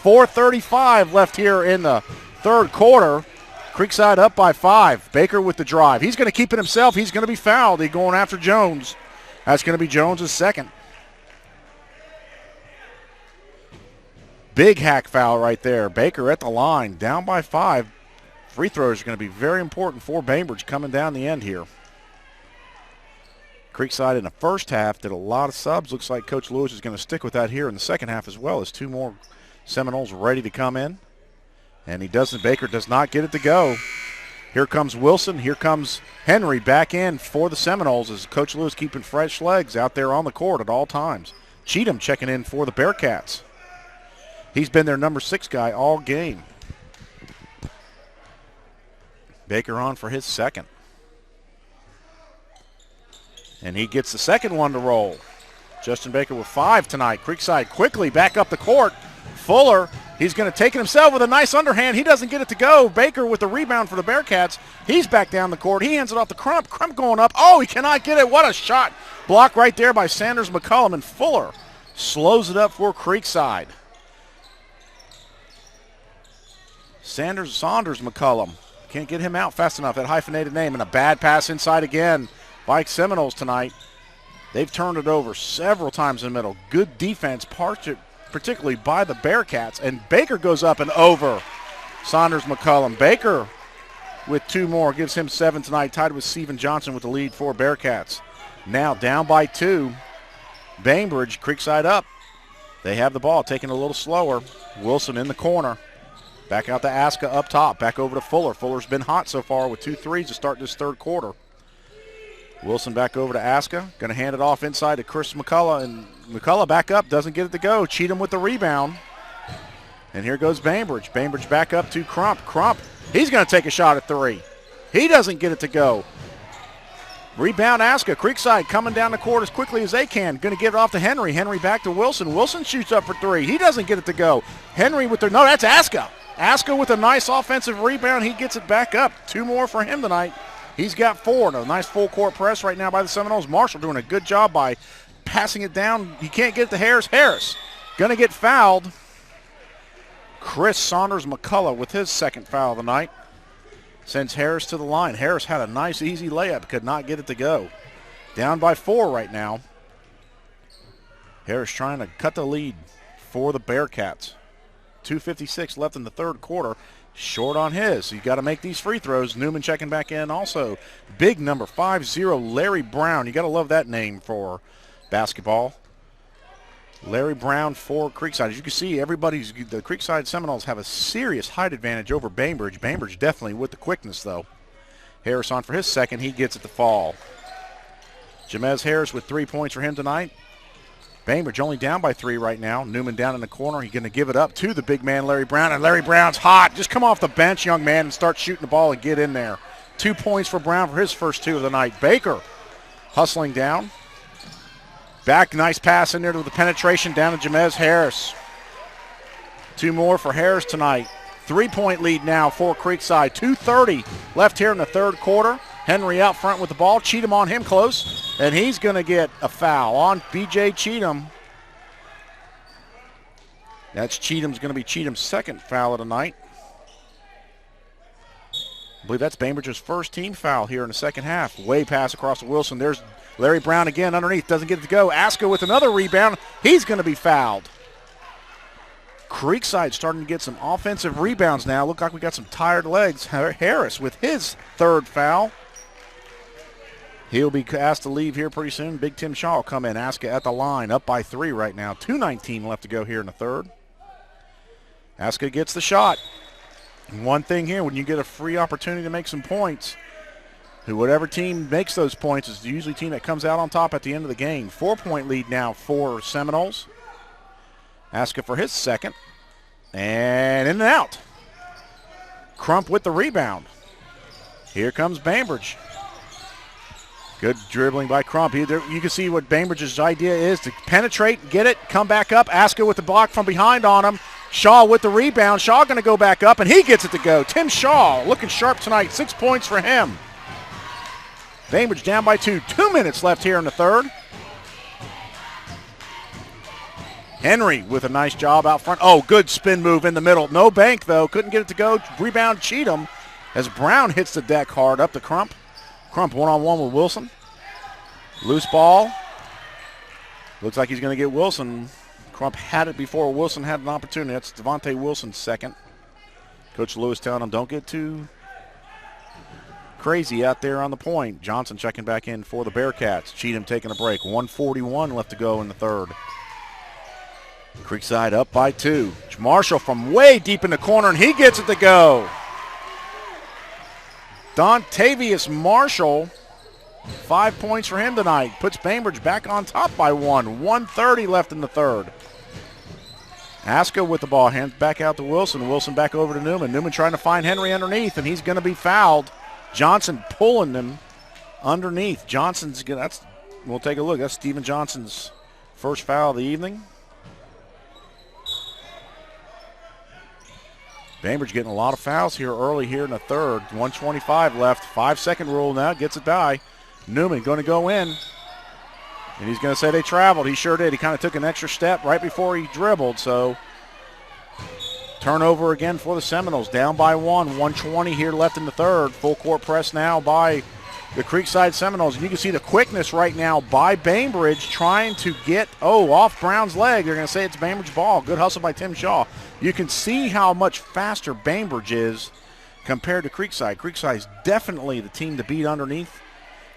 4:35 left here in the third quarter. Creekside up by 5. Baker with the drive. He's going to keep it himself. He's going to be fouled. He's going after Jones. That's going to be Jones' second. Big hack foul right there. Baker at the line, down by 5. Free throws are going to be very important for Bainbridge coming down the end here. Creekside in the first half did a lot of subs. Looks like Coach Lewis is going to stick with that here in the second half as well as 2 more Seminoles ready to come in. And he doesn't. Baker does not get it to go. Here comes Wilson. Here comes Henry back in for the Seminoles as Coach Lewis keeping fresh legs out there on the court at all times. Cheatham checking in for the Bearcats. He's been their number 6 guy all game. Baker on for his second. And he gets the second one to roll. Justin Baker with 5 tonight. Creekside quickly back up the court. Fuller, he's going to take it himself with a nice underhand. He doesn't get it to go. Baker with the rebound for the Bearcats. He's back down the court. He hands it off to Crump. Crump going up. Oh, he cannot get it. What a shot. Blocked right there by Sanders McCullum, and Fuller slows it up for Creekside. Saunders McCullum. Can't get him out fast enough. That hyphenated name, and a bad pass inside again by Seminoles tonight. They've turned it over several times in the middle. Good defense, particularly by the Bearcats. And Baker goes up and over Saunders McCullum. Baker with 2 more, gives him 7 tonight, tied with Stephen Johnson with the lead for Bearcats. Now down by 2. Bainbridge, Creekside up. They have the ball, taking it a little slower. Wilson in the corner. Back out to Aska up top. Back over to Fuller. Fuller's been hot so far with 2 threes to start this third quarter. Wilson back over to Aska. Going to hand it off inside to Chris McCullough. And McCullough back up. Doesn't get it to go. Cheatham with the rebound. And here goes Bainbridge. Bainbridge back up to Crump. Crump, he's going to take a shot at 3. He doesn't get it to go. Rebound Aska. Creekside coming down the court as quickly as they can. Going to give it off to Henry. Henry back to Wilson. Wilson shoots up for 3. He doesn't get it to go. Henry with the, no, that's Aska. Aska with a nice offensive rebound. He gets it back up. 2 more for him tonight. He's got 4. And a nice full court press right now by the Seminoles. Marshall doing a good job by passing it down. He can't get it to Harris. Harris going to get fouled. Chris Saunders McCullough with his second foul of the night. Sends Harris to the line. Harris had a nice easy layup. Could not get it to go. Down by 4 right now. Harris trying to cut the lead for the Bearcats. 2:56 left in the third quarter. Short on his. So you got to make these free throws. Newman checking back in also. Big number 5-0, Larry Brown. You got to love that name for basketball. Larry Brown for Creekside. As you can see, the Creekside Seminoles have a serious height advantage over Bainbridge. Bainbridge definitely with the quickness, though. Harris on for his second. He gets it to fall. Jamez Harris with 3 points for him tonight. Bainbridge only down by 3 right now. Newman down in the corner. He's going to give it up to the big man, Larry Brown. And Larry Brown's hot. Just come off the bench, young man, and start shooting the ball and get in there. 2 points for Brown for his first 2 of the night. Baker hustling down. Back, nice pass in there to the penetration down to Jamez Harris. 2 more for Harris tonight. 3-point lead now for Creekside. 2:30 left here in the third quarter. Henry out front with the ball. Cheatham on him close. And he's going to get a foul on B.J. Cheatham. That's Cheatham's going to be Cheatham's second foul of the night. I believe that's Bainbridge's first team foul here in the second half. Way pass across to Wilson. There's Larry Brown again underneath, doesn't get it to go. Aska with another rebound. He's going to be fouled. Creekside starting to get some offensive rebounds now. Look like we got some tired legs. Harris with his third foul. He'll be asked to leave here pretty soon. Big Tim Shaw will come in. Aska at the line, up by 3 right now. 2:19 left to go here in the third. Aska gets the shot. And one thing here, when you get a free opportunity to make some points, whatever team makes those points is usually the team that comes out on top at the end of the game. 4-point lead now for Seminoles. Aska for his second. And in and out. Crump with the rebound. Here comes Bainbridge. Good dribbling by Crump. You can see what Bainbridge's idea is, to penetrate, get it, come back up. Aska with the block from behind on him. Shaw with the rebound. Shaw going to go back up, and he gets it to go. Tim Shaw looking sharp tonight. 6 points for him. Bainbridge down by 2. 2 minutes left here in the third. Henry with a nice job out front. Oh, good spin move in the middle. No bank, though. Couldn't get it to go. Rebound Cheatham as Brown hits the deck hard up to Crump. Crump one-on-one with Wilson. Loose ball. Looks like he's going to get Wilson. Crump had it before Wilson had an opportunity. That's Devontae Wilson's second. Coach Lewis telling him, don't get too crazy out there on the point. Johnson checking back in for the Bearcats. Cheatham taking a break. 1:41 left to go in the third. Creekside up by 2. Marshall from way deep in the corner, and he gets it to go. Dontavius Marshall, 5 points for him tonight. Puts Bainbridge back on top by 1. 1:30 left in the third. Aska with the ball, hands back out to Wilson. Wilson back over to Newman. Newman trying to find Henry underneath, and he's going to be fouled. Johnson pulling them underneath. Johnson's going to, we'll take a look. That's Stephen Johnson's first foul of the evening. Bainbridge getting a lot of fouls here early here in the third. 1:25 left. 5-second rule now. Gets it by. Newman going to go in. And he's going to say they traveled. He sure did. He kind of took an extra step right before he dribbled. So turnover again for the Seminoles. Down by 1. 1:20 here left in the third. Full court press now by the Creekside Seminoles. And you can see the quickness right now by Bainbridge trying to get, off Brown's leg. They're going to say it's Bainbridge ball. Good hustle by Tim Shaw. You can see how much faster Bainbridge is compared to Creekside. Creekside's definitely the team to beat underneath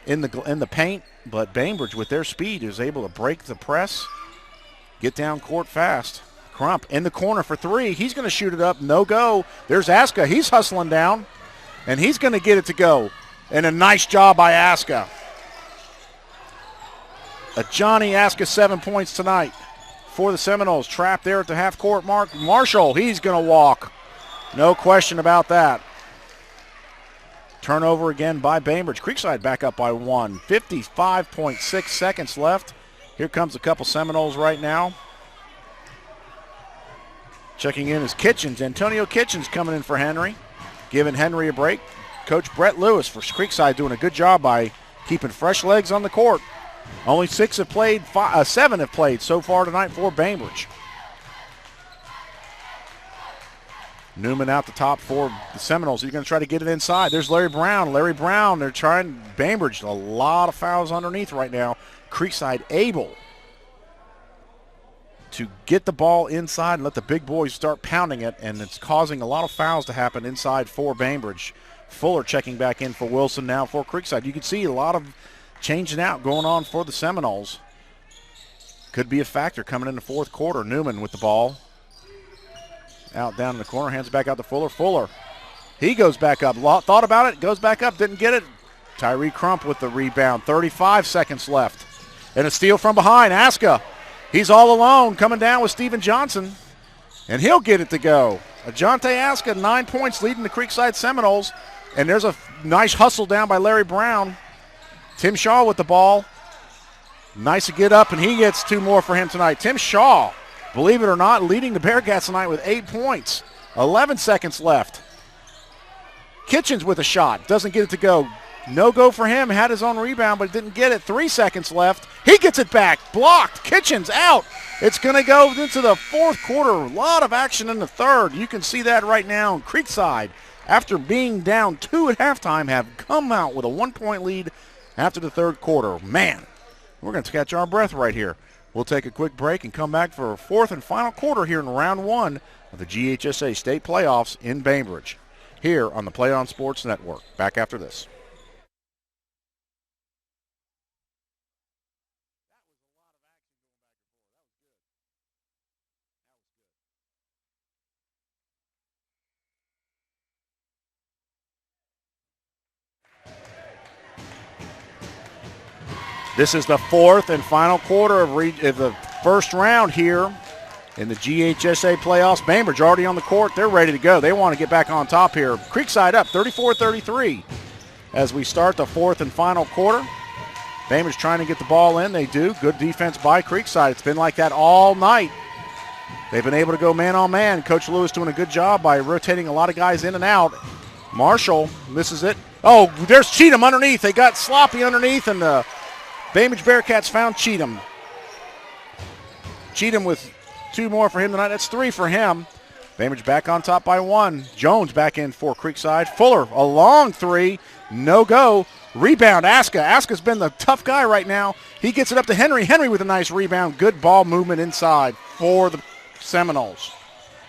in the paint, but Bainbridge with their speed is able to break the press, get down court fast. Crump in the corner for 3. He's going to shoot it up. No go. There's Aska. He's hustling down, and he's going to get it to go. And a nice job by Aska. Johnny Aska, 7 points tonight for the Seminoles. Trapped there at the half-court mark. Marshall, he's going to walk. No question about that. Turnover again by Bainbridge. Creekside back up by 1. 55.6 seconds left. Here comes a couple Seminoles right now. Checking in is Kitchens. Antonio Kitchens coming in for Henry. Giving Henry a break. Coach Brett Lewis for Creekside doing a good job by keeping fresh legs on the court. Only 6 have played, 7 have played so far tonight for Bainbridge. Newman out the top for the Seminoles. He's going to try to get it inside. There's Larry Brown. Larry Brown, they're trying, Bainbridge, a lot of fouls underneath right now. Creekside able to get the ball inside and let the big boys start pounding it, and it's causing a lot of fouls to happen inside for Bainbridge. Fuller checking back in for Wilson now for Creekside. You can see a lot of changing out going on for the Seminoles. Could be a factor coming in the fourth quarter. Newman with the ball. Out down in the corner, hands back out to Fuller. Fuller, he goes back up. Thought about it, goes back up, didn't get it. Tyree Crump with the rebound. 35 seconds left. And a steal from behind. Aska, he's all alone coming down with Stephen Johnson. And he'll get it to go. Ajante Aska, 9 points leading the Creekside Seminoles. And there's a nice hustle down by Larry Brown. Tim Shaw with the ball. Nice to get up, and he gets 2 more for him tonight. Tim Shaw, believe it or not, leading the Bearcats tonight with 8 points. 11 seconds left. Kitchens with a shot. Doesn't get it to go. No go for him. Had his own rebound, but didn't get it. 3 seconds left. He gets it back. Blocked. Kitchens out. It's going to go into the fourth quarter. A lot of action in the third. You can see that right now. Creekside, after being down 2 at halftime, have come out with a 1-point lead after the third quarter. Man, we're going to catch our breath right here. We'll take a quick break and come back for a fourth and final quarter here in round one of the GHSA State Playoffs in Bainbridge, here on the Play On Sports Network. Back after this. This is the fourth and final quarter of the first round here in the GHSA playoffs. Bainbridge already on the court. They're ready to go. They want to get back on top here. Creekside up 34-33 as we start the fourth and final quarter. Bainbridge trying to get the ball in. They do. Good defense by Creekside. It's been like that all night. They've been able to go man-on-man. Coach Lewis doing a good job by rotating a lot of guys in and out. Marshall misses it. Oh, there's Cheatham underneath. They got sloppy underneath, and the Bainbridge Bearcats found Cheatham. Cheatham with 2 more for him tonight. That's 3 for him. Bainbridge back on top by 1. Jones back in for Creekside. Fuller, a long 3. No go. Rebound, Aska. Aska's been the tough guy right now. He gets it up to Henry. Henry with a nice rebound. Good ball movement inside for the Seminoles.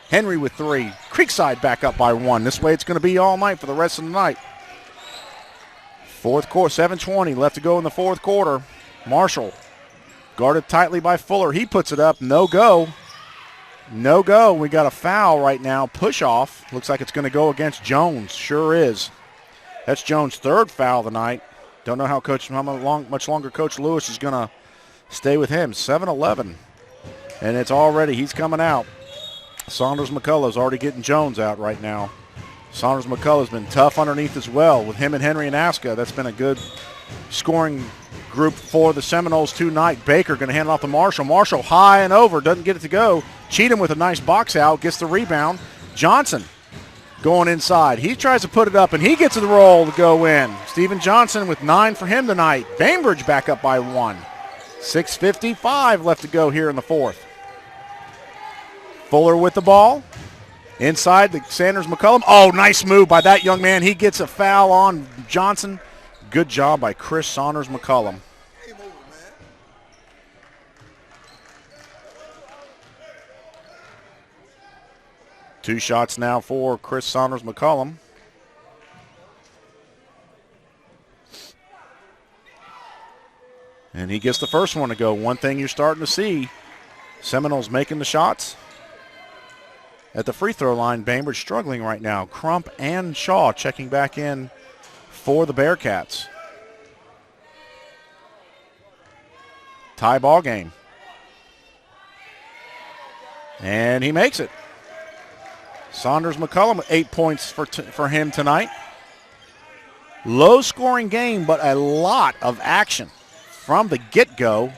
Henry with 3. Creekside back up by 1. This way it's going to be all night for the rest of the night. Fourth quarter, 7:20 left to go in the fourth quarter. Marshall guarded tightly by Fuller. He puts it up. No go. No go. We got a foul right now. Push off. Looks like it's going to go against Jones. Sure is. That's Jones' third foul of the night. Don't know how much longer Coach Lewis is going to stay with him. 7-11. And it's already, he's coming out. Saunders McCullough's already getting Jones out right now. Saunders McCullough's been tough underneath as well with him and Henry and Aska. That's been a good scoring group for the Seminoles tonight. Baker going to hand it off to Marshall. Marshall high and over, doesn't get it to go. Cheatham with a nice box out, gets the rebound. Johnson going inside. He tries to put it up, and he gets the roll to go in. Stephen Johnson with 9 for him tonight. Bainbridge back up by 1. 6:55 left to go here in the fourth. Fuller with the ball. Inside the Sanders McCullum. Oh, nice move by that young man. He gets a foul on Johnson. Good job by Chris Saunders McCullum. 2 shots now for Chris Saunders McCullum. And he gets the first one to go. One thing you're starting to see, Seminoles making the shots. At the free throw line, Bainbridge struggling right now. Crump and Shaw checking back in for the Bearcats. Tie ball game. And he makes it. Saunders McCullum, 8 points for him tonight. Low scoring game, but a lot of action from the get-go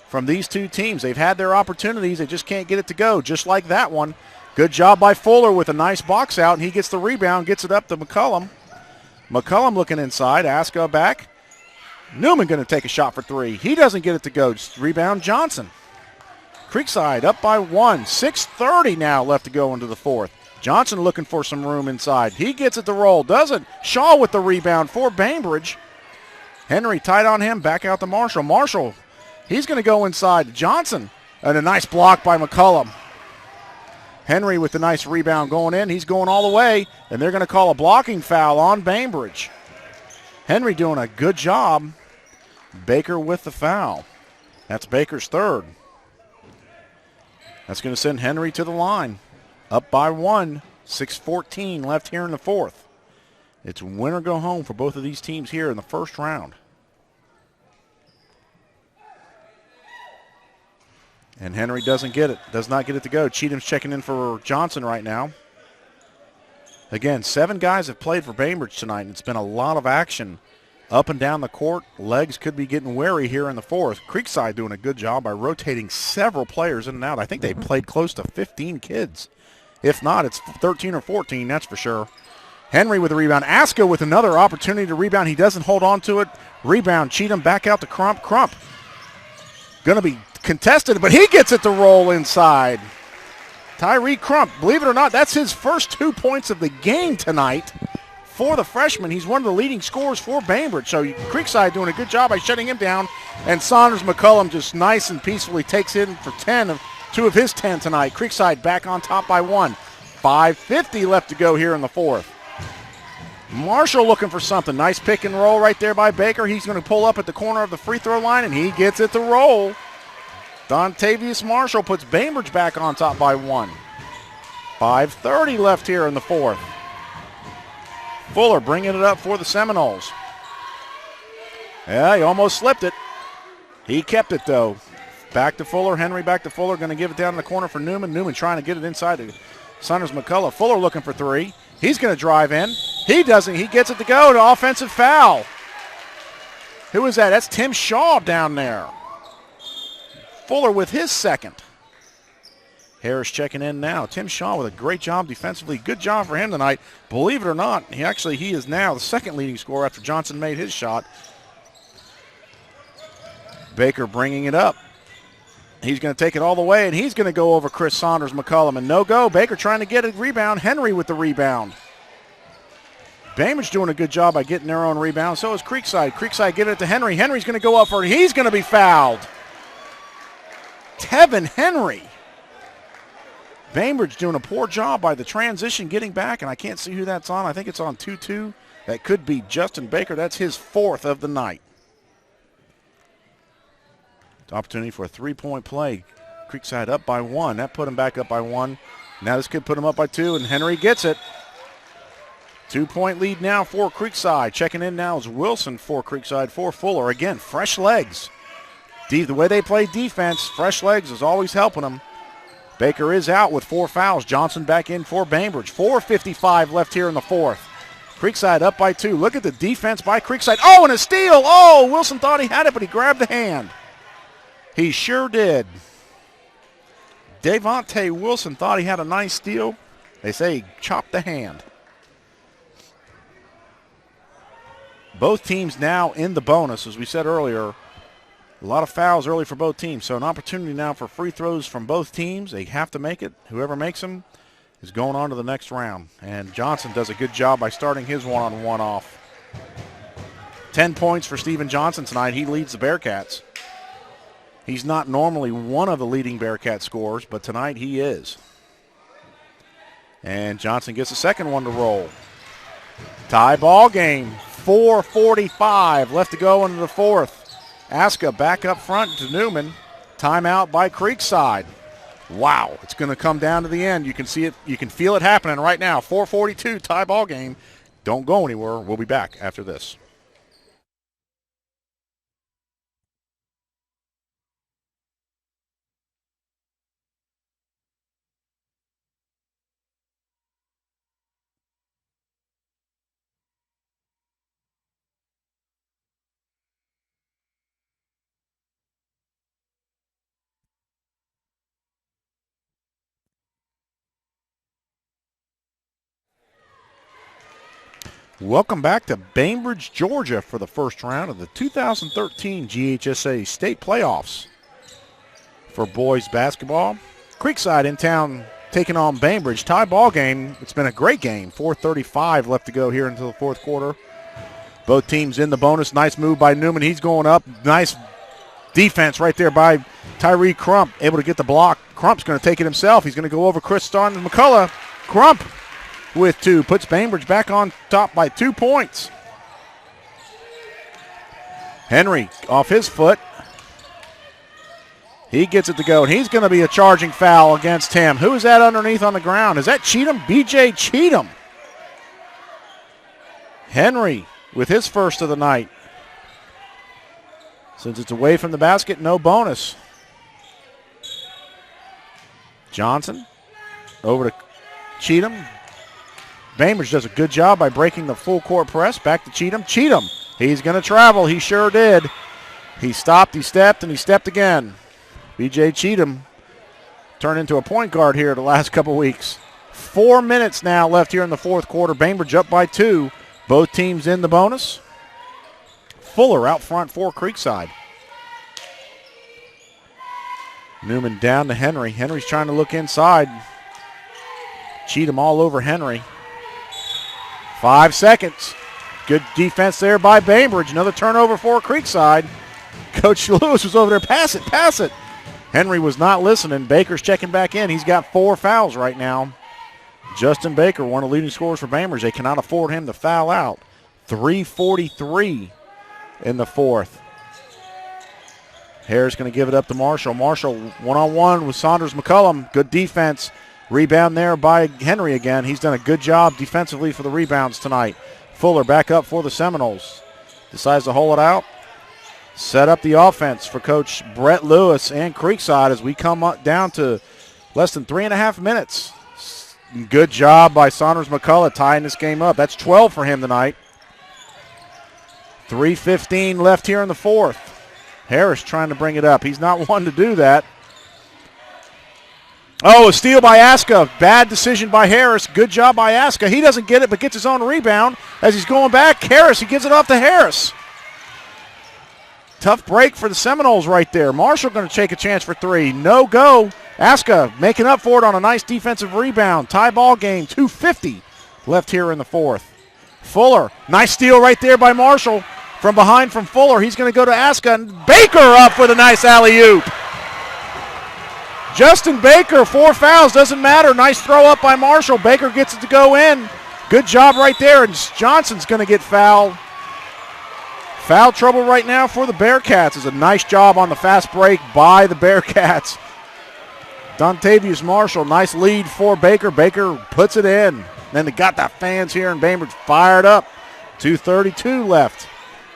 from these two teams. They've had their opportunities. They just can't get it to go, just like that one. Good job by Fuller with a nice box out, and he gets the rebound, gets it up to McCullum. McCullum looking inside, Aska back. Newman going to take a shot for 3. He doesn't get it to go. Just rebound Johnson. Creekside up by 1. 6:30 now left to go into the fourth. Johnson looking for some room inside. He gets it to roll, doesn't. Shaw with the rebound for Bainbridge. Henry tight on him, back out to Marshall. Marshall, he's going to go inside. Johnson, and a nice block by McCullum. Henry with the nice rebound going in. He's going all the way, and they're going to call a blocking foul on Bainbridge. Henry doing a good job. Baker with the foul. That's Baker's third. That's going to send Henry to the line. Up by 1. 6:14 left here in the fourth. It's win or go home for both of these teams here in the first round. And Henry doesn't get it, does not get it to go. Cheatham's checking in for Johnson right now. Again, 7 guys have played for Bainbridge tonight, and it's been a lot of action up and down the court. Legs could be getting wary here in the fourth. Creekside doing a good job by rotating several players in and out. I think they played close to 15 kids. If not, it's 13 or 14, that's for sure. Henry with the rebound. Aska with another opportunity to rebound. He doesn't hold on to it. Rebound, Cheatham back out to Crump. Crump going to be contested, but he gets it to roll inside. Tyree Crump, believe it or not, that's his first 2 points of the game tonight for the freshman. He's one of the leading scorers for Bainbridge. So Creekside doing a good job by shutting him down. And Saunders McCullum just nice and peacefully takes in for 2 of his 10 tonight. Creekside back on top by 1. 5:50 left to go here in the fourth. Marshall looking for something. Nice pick and roll right there by Baker. He's going to pull up at the corner of the free throw line, and he gets it to roll. Dontavius Marshall puts Bainbridge back on top by 1. 5:30 left here in the fourth. Fuller bringing it up for the Seminoles. Yeah, he almost slipped it. He kept it, though. Back to Fuller. Henry back to Fuller. Going to give it down in the corner for Newman. Newman trying to get it inside to Saunders McCullough. Fuller looking for 3. He's going to drive in. He doesn't. He gets it to go to offensive foul. Who is that? That's Tim Shaw down there. Fuller with his second. Harris checking in now. Tim Shaw with a great job defensively. Good job for him tonight. Believe it or not, he is now the second leading scorer after Johnson made his shot. Baker bringing it up. He's going to take it all the way, and he's going to go over Chris Saunders McCullum. And no go. Baker trying to get a rebound. Henry with the rebound. Bainbridge doing a good job by getting their own rebound. So is Creekside. Creekside giving it to Henry. Henry's going to go up for it. He's going to be fouled. Tevin Henry. Bainbridge doing a poor job by the transition getting back, and I can't see who that's on. I think it's on 2-2. That could be Justin Baker. That's his 4th of the night. Opportunity for a 3-point play. Creekside up by 1. That put him back up by 1. Now this could put him up by 2, and Henry gets it. 2-point lead now for Creekside. Checking in now is Wilson for Creekside for Fuller. Again, fresh legs. The way they play defense, fresh legs is always helping them. Baker is out with 4 fouls. Johnson back in for Bainbridge. 4:55 left here in the fourth. Creekside up by 2. Look at the defense by Creekside. Oh, and a steal. Oh, Wilson thought he had it, but he grabbed the hand. He sure did. Devontae Wilson thought he had a nice steal. They say he chopped the hand. Both teams now in the bonus, as we said earlier. A lot of fouls early for both teams, so an opportunity now for free throws from both teams. They have to make it. Whoever makes them is going on to the next round. And Johnson does a good job by starting his one-on-one off. 10 points for Steven Johnson tonight. He leads the Bearcats. He's not normally one of the leading Bearcat scorers, but tonight he is. And Johnson gets the second one to roll. Tie ball game. 4:45 left to go into the fourth. Aska back up front to Newman. Timeout by Creekside. Wow, it's going to come down to the end. You can see it. You can feel it happening right now. 4:42 tie ball game. Don't go anywhere. We'll be back after this. Welcome back to Bainbridge, Georgia for the first round of the 2013 GHSA State Playoffs for boys basketball. Creekside in town taking on Bainbridge. Tie ball game. It's been a great game. 4:35 left to go here until the fourth quarter. Both teams in the bonus. Nice move by Newman. He's going up. Nice defense right there by Tyree Crump. Able to get the block. Crump's going to take it himself. He's going to go over Chris Starnes McCullough. Crump with 2. Puts Bainbridge back on top by 2 points. Henry off his foot. He gets it to go, and he's going to be a charging foul against him. Who is that underneath on the ground? Is that Cheatham? B.J. Cheatham. Henry with his first of the night. Since it's away from the basket, no bonus. Johnson over to Cheatham. Bainbridge does a good job by breaking the full court press. Back to Cheatham. Cheatham, he's going to travel. He sure did. He stopped, he stepped, and he stepped again. B.J. Cheatham turned into a point guard here the last couple weeks. 4 minutes now left here in the fourth quarter. Bainbridge up by 2. Both teams in the bonus. Fuller out front for Creekside. Newman down to Henry. Henry's trying to look inside. Cheatham all over Henry. 5 seconds. Good defense there by Bainbridge. Another turnover for Creekside. Coach Lewis was over there. Pass it, pass it. Henry was not listening. Baker's checking back in. He's got 4 fouls right now. Justin Baker, one of the leading scorers for Bainbridge. They cannot afford him to foul out. 3:43 in the fourth. Harris going to give it up to Marshall. Marshall one-on-one with Saunders McCullum. Good defense. Rebound there by Henry again. He's done a good job defensively for the rebounds tonight. Fuller back up for the Seminoles. Decides to hold it out. Set up the offense for Coach Brett Lewis and Creekside as we come up down to less than 3.5 minutes. Good job by Saunders McCullough tying this game up. That's 12 for him tonight. 3:15 left here in the fourth. Harris trying to bring it up. He's not one to do that. Oh, a steal by Aska. Bad decision by Harris. Good job by Aska. He doesn't get it but gets his own rebound. As he's going back, Harris, he gives it off to Harris. Tough break for the Seminoles right there. Marshall going to take a chance for 3. No go. Aska making up for it on a nice defensive rebound. Tie ball game. 2:50 left here in the fourth. Fuller. Nice steal right there by Marshall. From behind from Fuller. He's going to go to Aska. And Baker up with a nice alley-oop. Justin Baker, 4 fouls. Doesn't matter. Nice throw up by Marshall. Baker gets it to go in. Good job right there. And Johnson's going to get fouled. Foul trouble right now for the Bearcats. Is a nice job on the fast break by the Bearcats. Dontavius Marshall, nice lead for Baker. Baker puts it in. Then they got the fans here in Bainbridge fired up. 2:32 left.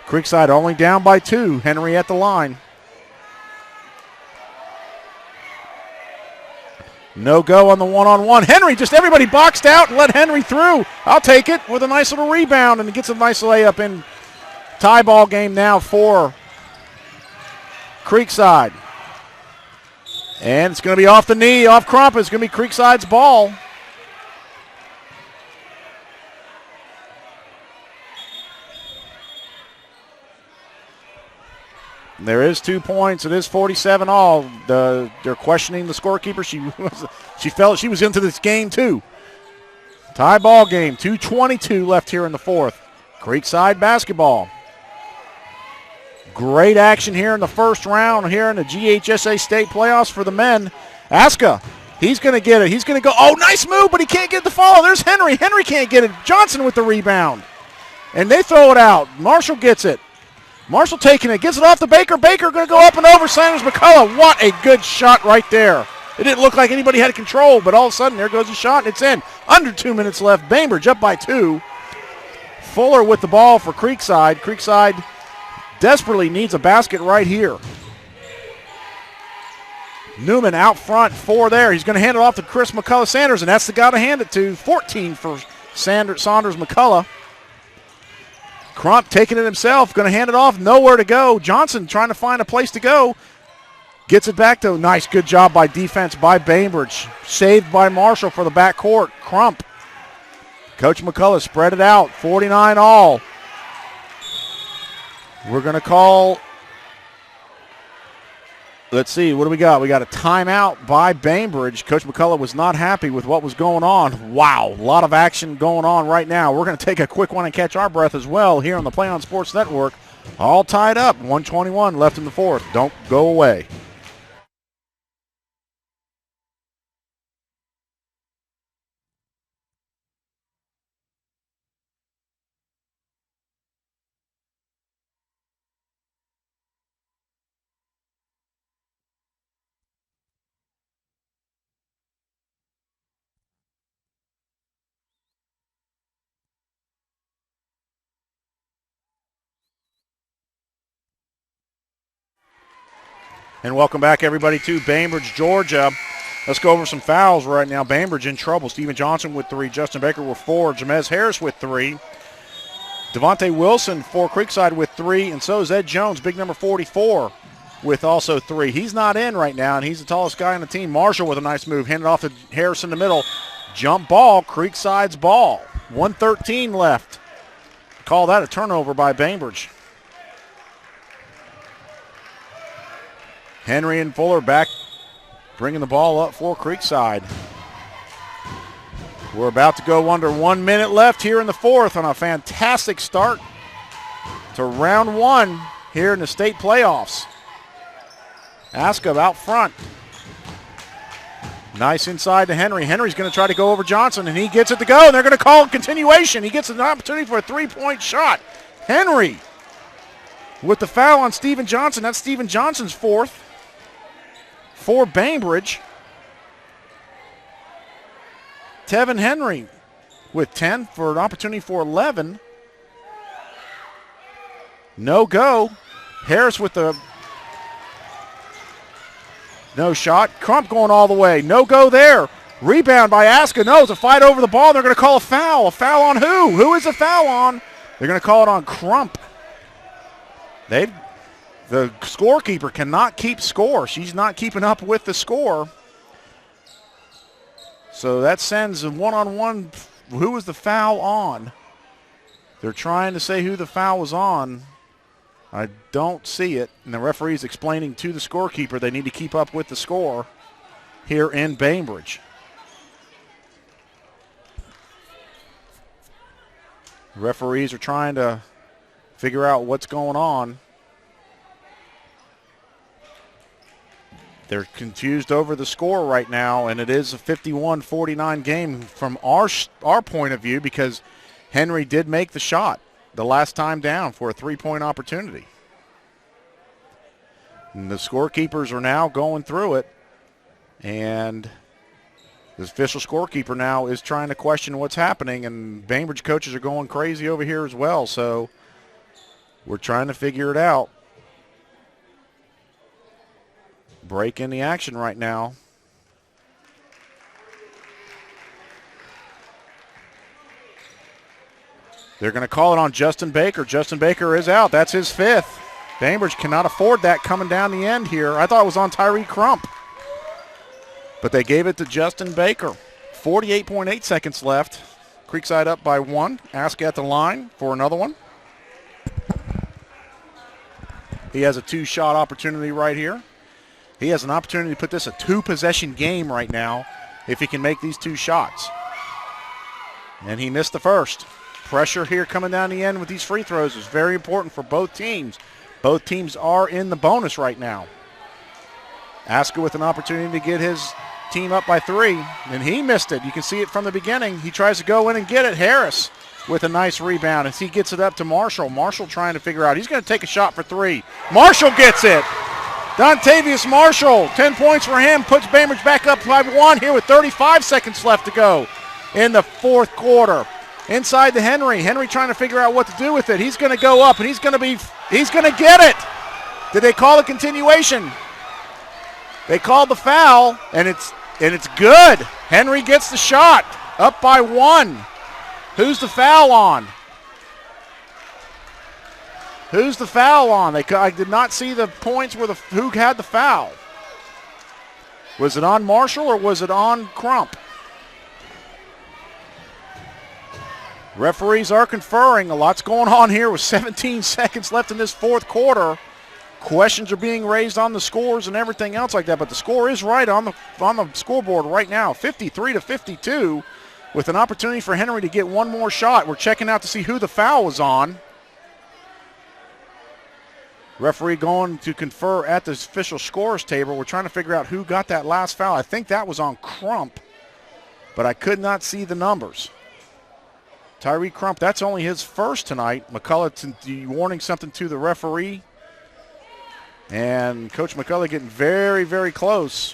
Creekside only down by 2. Henry at the line. No go on the one-on-one. Henry, just everybody boxed out and let Henry through. I'll take it with a nice little rebound, and he gets a nice layup in. Tie ball game now for Creekside. And it's going to be off the knee, off Crumpet. It's going to be Creekside's ball. There is 2 points. It is 47 all. They're questioning the scorekeeper. She felt she was into this game too. Tie ball game. 2:22 left here in the fourth. Creekside basketball. Great action here in the first round here in the GHSA state playoffs for the men. Aska, he's going to get it. He's going to go. Oh, nice move, but he can't get the follow. There's Henry. Henry can't get it. Johnson with the rebound. And they throw it out. Marshall gets it. Marshall taking it. Gets it off to Baker. Baker going to go up and over Saunders McCullough. What a good shot right there. It didn't look like anybody had control, but all of a sudden there goes the shot, and it's in. Under 2 minutes left. Bainbridge up by 2. Fuller with the ball for Creekside. Creekside desperately needs a basket right here. Newman out front, 4 there. He's going to hand it off to Chris McCullough Sanders, and that's the guy to hand it to. 14 for Saunders McCullough. Crump taking it himself, going to hand it off, nowhere to go. Johnson trying to find a place to go. Gets it back to, nice, good job by defense by Bainbridge. Saved by Marshall for the backcourt. Crump. Coach McCullough spread it out, 49 all. We're going to call, let's see, what do we got? We got a timeout by Bainbridge. Coach McCullough was not happy with what was going on. Wow, a lot of action going on right now. We're going to take a quick one and catch our breath as well here on the Play On Sports Network. All tied up, 1:21 left in the fourth. Don't go away. And welcome back, everybody, to Bainbridge, Georgia. Let's go over some fouls right now. Bainbridge in trouble. Stephen Johnson with 3. Justin Baker with 4. Jamez Harris with 3. Devontae Wilson for Creekside with 3. And so is Ed Jones, big number 44, with also 3. He's not in right now, and he's the tallest guy on the team. Marshall with a nice move. Handed off to Harris in the middle. Jump ball, Creekside's ball. 1:13 left. Call that a turnover by Bainbridge. Henry and Fuller back, bringing the ball up for Creekside. We're about to go under 1 minute left here in the fourth on a fantastic start to round one here in the state playoffs. Aska out front. Nice inside to Henry. Henry's going to try to go over Johnson, and he gets it to go, and they're going to call it continuation. He gets an opportunity for a three-point shot. Henry with the foul on Steven Johnson. That's Steven Johnson's fourth for Bainbridge. Tevin Henry with 10 for an opportunity for 11. No go. Harris with the no shot. Crump going all the way. No go there. Rebound by Aska. No, it's a fight over the ball. They're going to call a foul. A foul on who? Who is the foul on? They're going to call it on Crump. The scorekeeper cannot keep score. She's not keeping up with the score. So that sends a one-on-one. Who was the foul on? They're trying to say who the foul was on. I don't see it. And the referee's explaining to the scorekeeper they need to keep up with the score here in Bainbridge. Referees are trying to figure out what's going on. They're confused over the score right now, and it is a 51-49 game from our point of view because Henry did make the shot the last time down for a three-point opportunity. And the scorekeepers are now going through it, and the official scorekeeper now is trying to question what's happening, and Bainbridge coaches are going crazy over here as well, so we're trying to figure it out. Break in the action right now. They're going to call it on Justin Baker. Justin Baker is out. That's his fifth. Bainbridge cannot afford that coming down the end here. I thought it was on Tyree Crump, but they gave it to Justin Baker. 48.8 seconds left. Creekside up by one. Ask at the line for another one. He has a two-shot opportunity right here. He has an opportunity to put this a two-possession game right now if he can make these two shots. And he missed the first. Pressure here coming down the end with these free throws is very important for both teams. Both teams are in the bonus right now. Aska with an opportunity to get his team up by three, and he missed it. You can see it from the beginning. He tries to go in and get it. Harris with a nice rebound as he gets it up to Marshall. Marshall trying to figure out. He's going to take a shot for three. Marshall gets it. Dontavius Marshall, 10 points for him, puts Bainbridge back up by one here with 35 seconds left to go in the fourth quarter. Inside to Henry. Henry trying to figure out what to do with it. He's going to go up, and he's going to get it. Did they call a continuation? They called the foul, and it's good. Henry gets the shot, up by one. Who's the foul on? Who's the foul on? I did not see the points who had the foul. Was it on Marshall or was it on Crump? Referees are conferring. A lot's going on here with 17 seconds left in this fourth quarter. Questions are being raised on the scores and everything else like that, but the score is right on the scoreboard right now, 53-52, with an opportunity for Henry to get one more shot. We're checking out to see who the foul was on. Referee going to confer at the official scores table. We're trying to figure out who got that last foul. I think that was on Crump, but I could not see the numbers. Tyree Crump, that's only his first tonight. McCullough warning something to the referee. And Coach McCullough getting very, very close.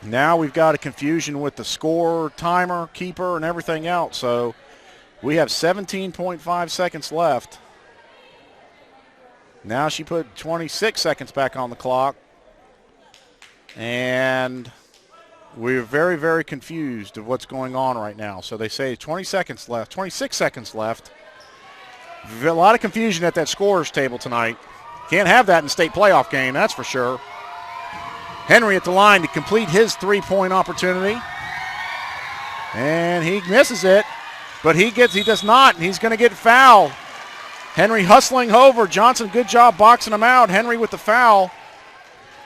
Now we've got a confusion with the score, timer, keeper, and everything else. So we have 17.5 seconds left. Now she put 26 seconds back on the clock. And we're very, very confused of what's going on right now. So they say 20 seconds left, 26 seconds left. A lot of confusion at that scorers table tonight. Can't have that in a state playoff game, that's for sure. Henry at the line to complete his three-point opportunity. And he misses it, but he does not, and he's going to get fouled. Henry hustling over. Johnson, good job boxing him out. Henry with the foul.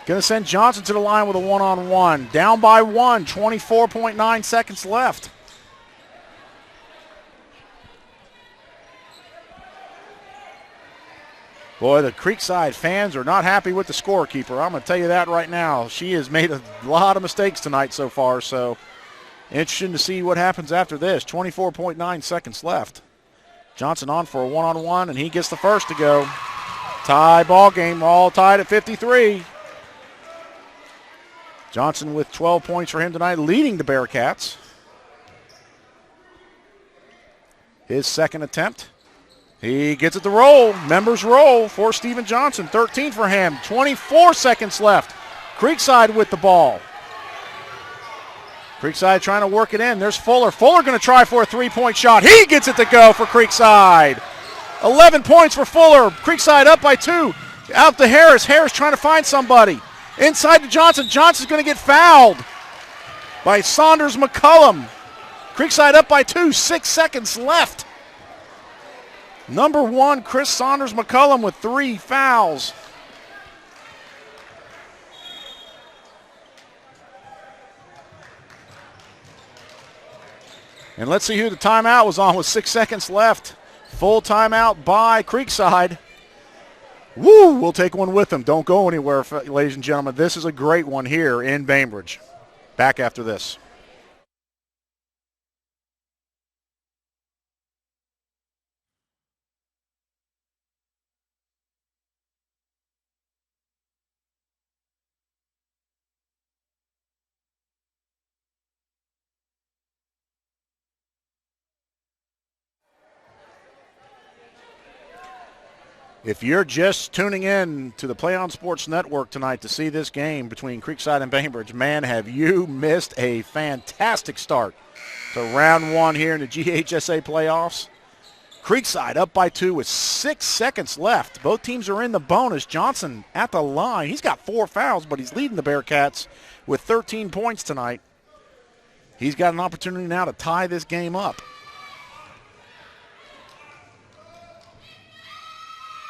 Going to send Johnson to the line with a one-on-one. Down by 1, 24.9 seconds left. Boy, the Creekside fans are not happy with the scorekeeper. I'm going to tell you that right now. She has made a lot of mistakes tonight so far, so interesting to see what happens after this. 24.9 seconds left. Johnson on for a one-on-one, and he gets the first to go. Tie ball game, all tied at 53. Johnson with 12 points for him tonight, leading the Bearcats. His second attempt. He gets it to roll. Members roll for Steven Johnson. 13 for him. 24 seconds left. Creekside with the ball. Creekside trying to work it in. There's Fuller. Fuller going to try for a three-point shot. He gets it to go for Creekside. 11 points for Fuller. Creekside up by 2. Out to Harris. Harris trying to find somebody. Inside to Johnson. Johnson's going to get fouled by Saunders McCullum. Creekside up by 2. 6 seconds left. Number 1, Chris Saunders McCullum with 3 fouls. And let's see who the timeout was on with 6 seconds left. Full timeout by Creekside. Woo! We'll take one with them. Don't go anywhere, ladies and gentlemen. This is a great one here in Bainbridge. Back after this. If you're just tuning in to the Play On Sports Network tonight to see this game between Creekside and Bainbridge, man, have you missed a fantastic start to round 1 here in the GHSA playoffs. Creekside up by 2 with 6 seconds left. Both teams are in the bonus. Johnson at the line. He's got 4 fouls, but he's leading the Bearcats with 13 points tonight. He's got an opportunity now to tie this game up.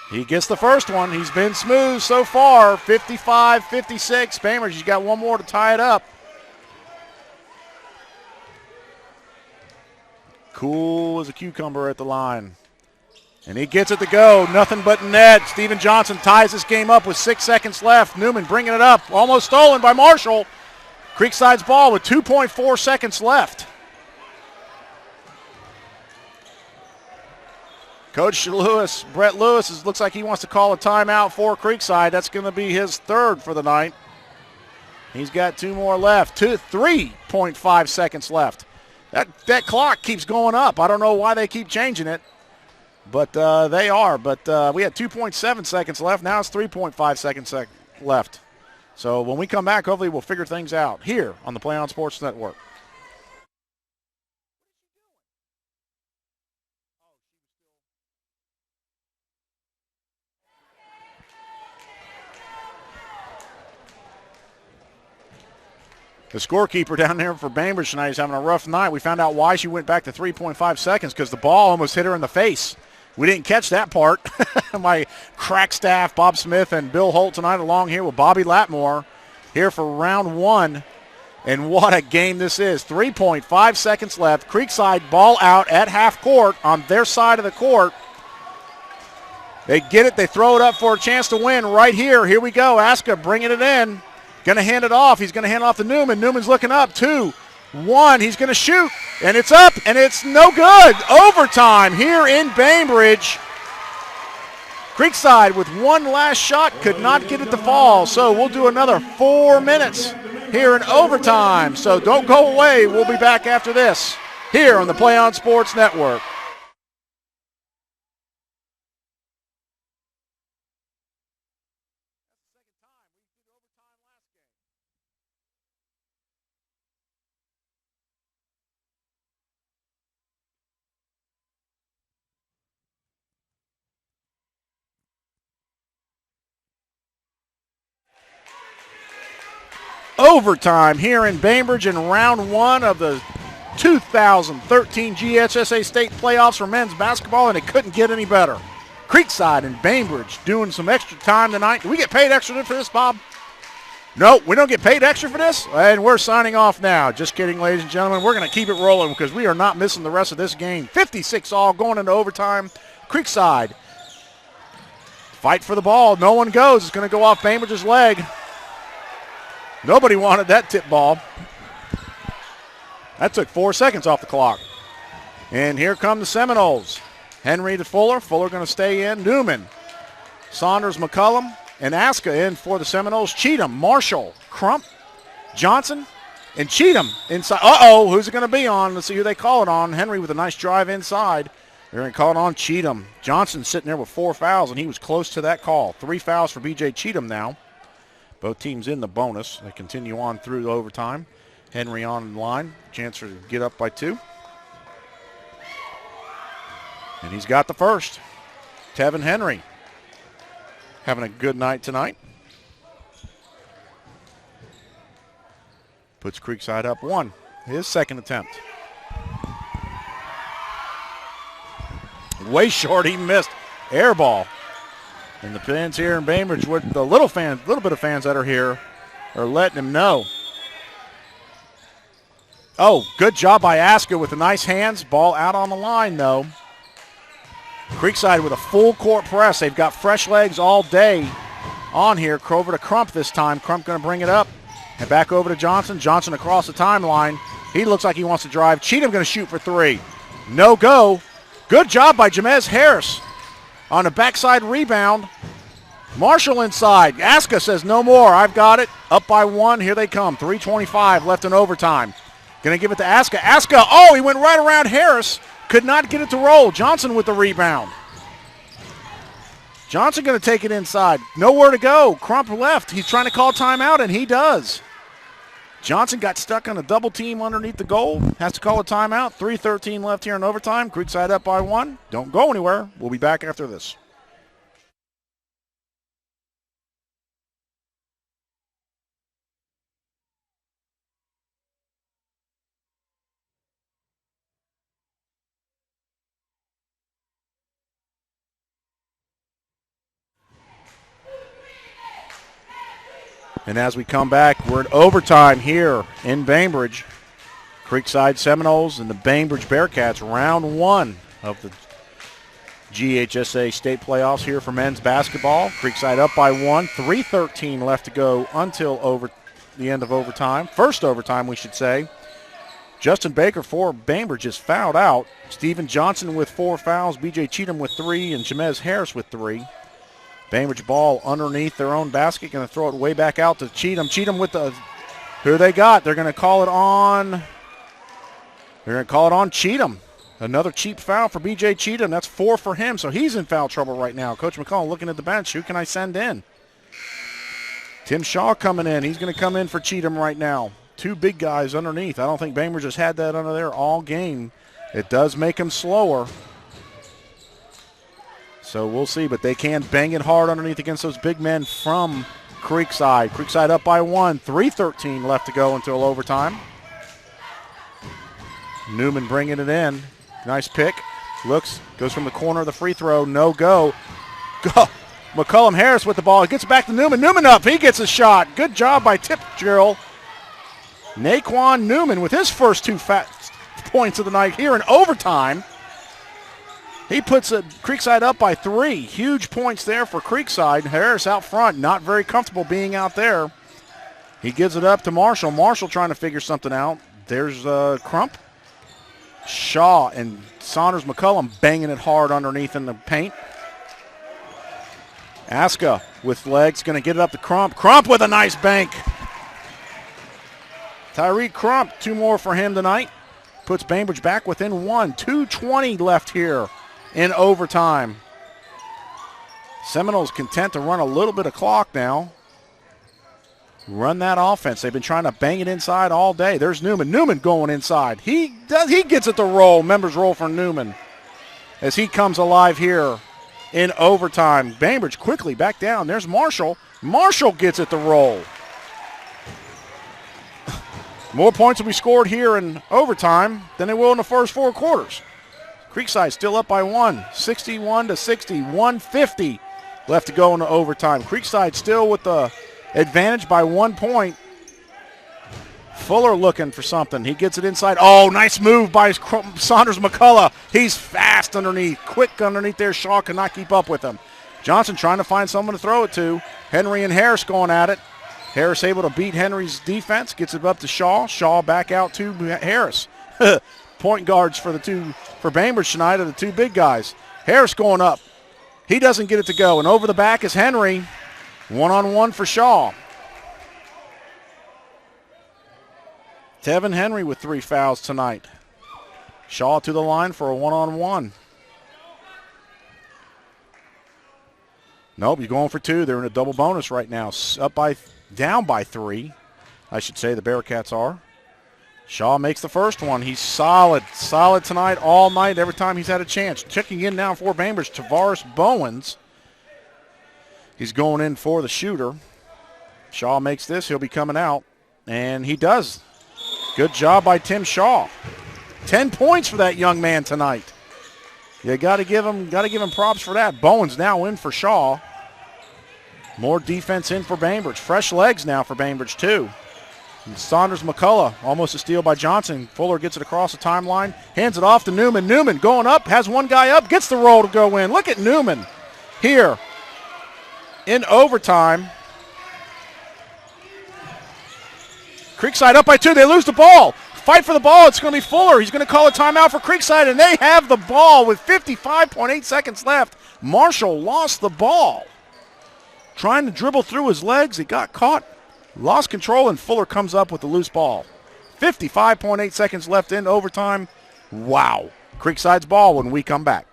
He gets the first one. He's been smooth so far. 55-56. Bainbridge, he's got one more to tie it up. Cool as a cucumber at the line. And he gets it to go. Nothing but net. Steven Johnson ties this game up with 6 seconds left. Newman bringing it up. Almost stolen by Marshall. Creekside's ball with 2.4 seconds left. Coach Lewis, Brett Lewis, looks like he wants to call a timeout for Creekside. That's going to be his third for the night. He's got 2 more left. 3.5 seconds left. That clock keeps going up. I don't know why they keep changing it, but they are. But we had 2.7 seconds left. Now it's 3.5 seconds left. So when we come back, hopefully we'll figure things out here on the Play On Sports Network. The scorekeeper down there for Bainbridge tonight is having a rough night. We found out why she went back to 3.5 seconds because the ball almost hit her in the face. We didn't catch that part. My crack staff, Bob Smith and Bill Holt tonight along here with Bobby Latmore here for round 1. And what a game this is. 3.5 seconds left. Creekside ball out at half court on their side of the court. They get it. They throw it up for a chance to win right here. Here we go. Aska bringing it in. Going to hand it off. He's going to hand it off to Newman. Newman's looking up. 2, 1. He's going to shoot. And it's up. And it's no good. Overtime here in Bainbridge. Creekside with one last shot could not get it to fall. So we'll do another 4 minutes here in overtime. So don't go away. We'll be back after this here on the Play On Sports Network. Overtime here in Bainbridge in round 1 of the 2013 GHSA State Playoffs for men's basketball, and it couldn't get any better. Creekside and Bainbridge doing some extra time tonight. Do we get paid extra for this, Bob? No, we don't get paid extra for this, and we're signing off now. Just kidding, ladies and gentlemen. We're going to keep it rolling because we are not missing the rest of this game. 56-all going into overtime. Creekside. Fight for the ball. No one goes. It's going to go off Bainbridge's leg. Nobody wanted that tip ball. That took 4 seconds off the clock. And here come the Seminoles. Henry to Fuller. Fuller going to stay in. Newman. Saunders, McCullum, and Aska in for the Seminoles. Cheatham, Marshall, Crump, Johnson, and Cheatham inside. Uh-oh, who's it going to be on? Let's see who they call it on. Henry with a nice drive inside. They're going to call it on Cheatham. Johnson sitting there with 4 fouls, and he was close to that call. 3 fouls for B.J. Cheatham now. Both teams in the bonus. They continue on through overtime. Henry on the line. Chance to get up by 2. And he's got the first. Tevin Henry having a good night tonight. Puts Creekside up 1. His second attempt. Way short, he missed. Air ball. And the fans here in Bainbridge, with the little bit of fans that are here, are letting him know. Oh, good job by Aska with the nice hands. Ball out on the line, though. Creekside with a full court press. They've got fresh legs all day on here. Over to Crump this time. Crump going to bring it up. And back over to Johnson. Johnson across the timeline. He looks like he wants to drive. Cheatham going to shoot for 3. No go. Good job by Jamez Harris on a backside rebound. Marshall inside. Aska says no more. I've got it. Up by 1. Here they come. 3:25 left in overtime. Going to give it to Aska. Aska, oh, he went right around Harris. Could not get it to roll. Johnson with the rebound. Johnson going to take it inside. Nowhere to go. Crump left. He's trying to call timeout, and he does. Johnson got stuck on a double team underneath the goal. Has to call a timeout. 3:13 left here in overtime. Creekside up by 1. Don't go anywhere. We'll be back after this. And as we come back, we're in overtime here in Bainbridge. Creekside Seminoles and the Bainbridge Bearcats, round 1 of the GHSA state playoffs here for men's basketball. Creekside up by 1, 3:13 left to go until the end of overtime. First overtime, we should say. Justin Baker for Bainbridge is fouled out. Stephen Johnson with 4 fouls, B.J. Cheatham with 3, and Jamez Harris with 3. Bainbridge ball underneath their own basket. Going to throw it way back out to Cheatham. Cheatham with the, who they got? They're going to call it on. They're going to call it on Cheatham. Another cheap foul for B.J. Cheatham. That's 4 for him, so he's in foul trouble right now. Coach McCall looking at the bench. Who can I send in? Tim Shaw coming in. He's going to come in for Cheatham right now. 2 big guys underneath. I don't think Bainbridge has had that under there all game. It does make him slower. So we'll see, but they can bang it hard underneath against those big men from Creekside. Creekside up by 1, 3:13 left to go until overtime. Newman bringing it in. Nice pick. Looks, goes from the corner of the free throw. No go. Go. McCullum Harris with the ball. He gets it back to Newman. Newman up. He gets a shot. Good job by Tip Drill. Naquan Newman with his first 2 points of the night here in overtime. He puts Creekside up by 3. Huge points there for Creekside. Harris out front, not very comfortable being out there. He gives it up to Marshall. Marshall trying to figure something out. There's Crump. Shaw and Saunders McCullum banging it hard underneath in the paint. Aska with legs, going to get it up to Crump. Crump with a nice bank. Tyreek Crump, 2 more for him tonight. Puts Bainbridge back within 1. 2:20 left here in overtime. Seminoles content to run a little bit of clock now. Run that offense. They've been trying to bang it inside all day. There's Newman. Newman going inside. He gets it to roll. Members roll for Newman as he comes alive here in overtime. Bainbridge quickly back down. There's Marshall. Marshall gets it to roll. More points will be scored here in overtime than they will in the first 4 quarters. Creekside still up by 1, 61-60, 150 left to go into overtime. Creekside still with the advantage by 1 point. Fuller looking for something. He gets it inside. Oh, nice move by Saunders McCullough. He's fast underneath, quick underneath there. Shaw cannot keep up with him. Johnson trying to find someone to throw it to. Henry and Harris going at it. Harris able to beat Henry's defense, gets it up to Shaw. Shaw back out to Harris. Point guards for Bainbridge tonight are the two big guys. Harris going up. He doesn't get it to go, and over the back is Henry. One-on-one for Shaw. Tevin Henry with 3 fouls tonight. Shaw to the line for a one-on-one. Nope, he's going for 2. They're in a double bonus right now. Down by 3, I should say, the Bearcats are. Shaw makes the first one. He's solid tonight, all night, every time he's had a chance. Checking in now for Bainbridge, Tavares Bowens. He's going in for the shooter. Shaw makes this. He'll be coming out, and he does. Good job by Tim Shaw. 10 points for that young man tonight. You got to give him props for that. Bowens now in for Shaw. More defense in for Bainbridge. Fresh legs now for Bainbridge too. And Saunders McCullough, almost a steal by Johnson. Fuller gets it across the timeline, hands it off to Newman. Newman going up, has one guy up, gets the roll to go in. Look at Newman here in overtime. Creekside up by 2. They lose the ball. Fight for the ball. It's going to be Fuller. He's going to call a timeout for Creekside, and they have the ball with 55.8 seconds left. Marshall lost the ball. Trying to dribble through his legs. He got caught, lost control, and Fuller comes up with the loose ball. 55.8 seconds left in overtime. Wow. Creekside's ball when we come back.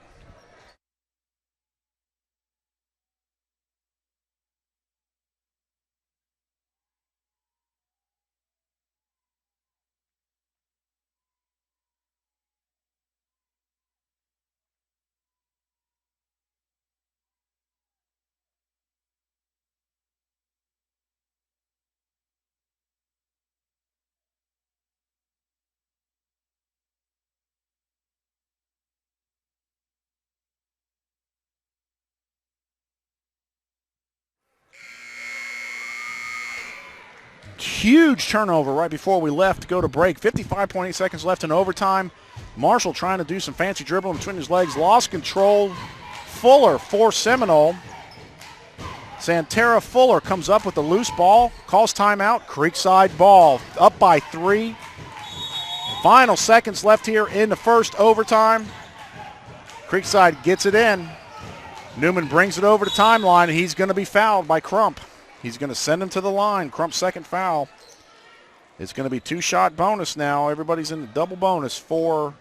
Huge turnover right before we left to go to break. 55.8 seconds left in overtime. Marshall trying to do some fancy dribbling between his legs. Lost control. Fuller for Seminole. Santera Fuller comes up with the loose ball. Calls timeout. Creekside ball. Up by 3. Final seconds left here in the first overtime. Creekside gets it in. Newman brings it over to timeline, and he's going to be fouled by Crump. He's going to send him to the line. Crump's second foul. It's going to be 2-shot bonus now. Everybody's in the double bonus for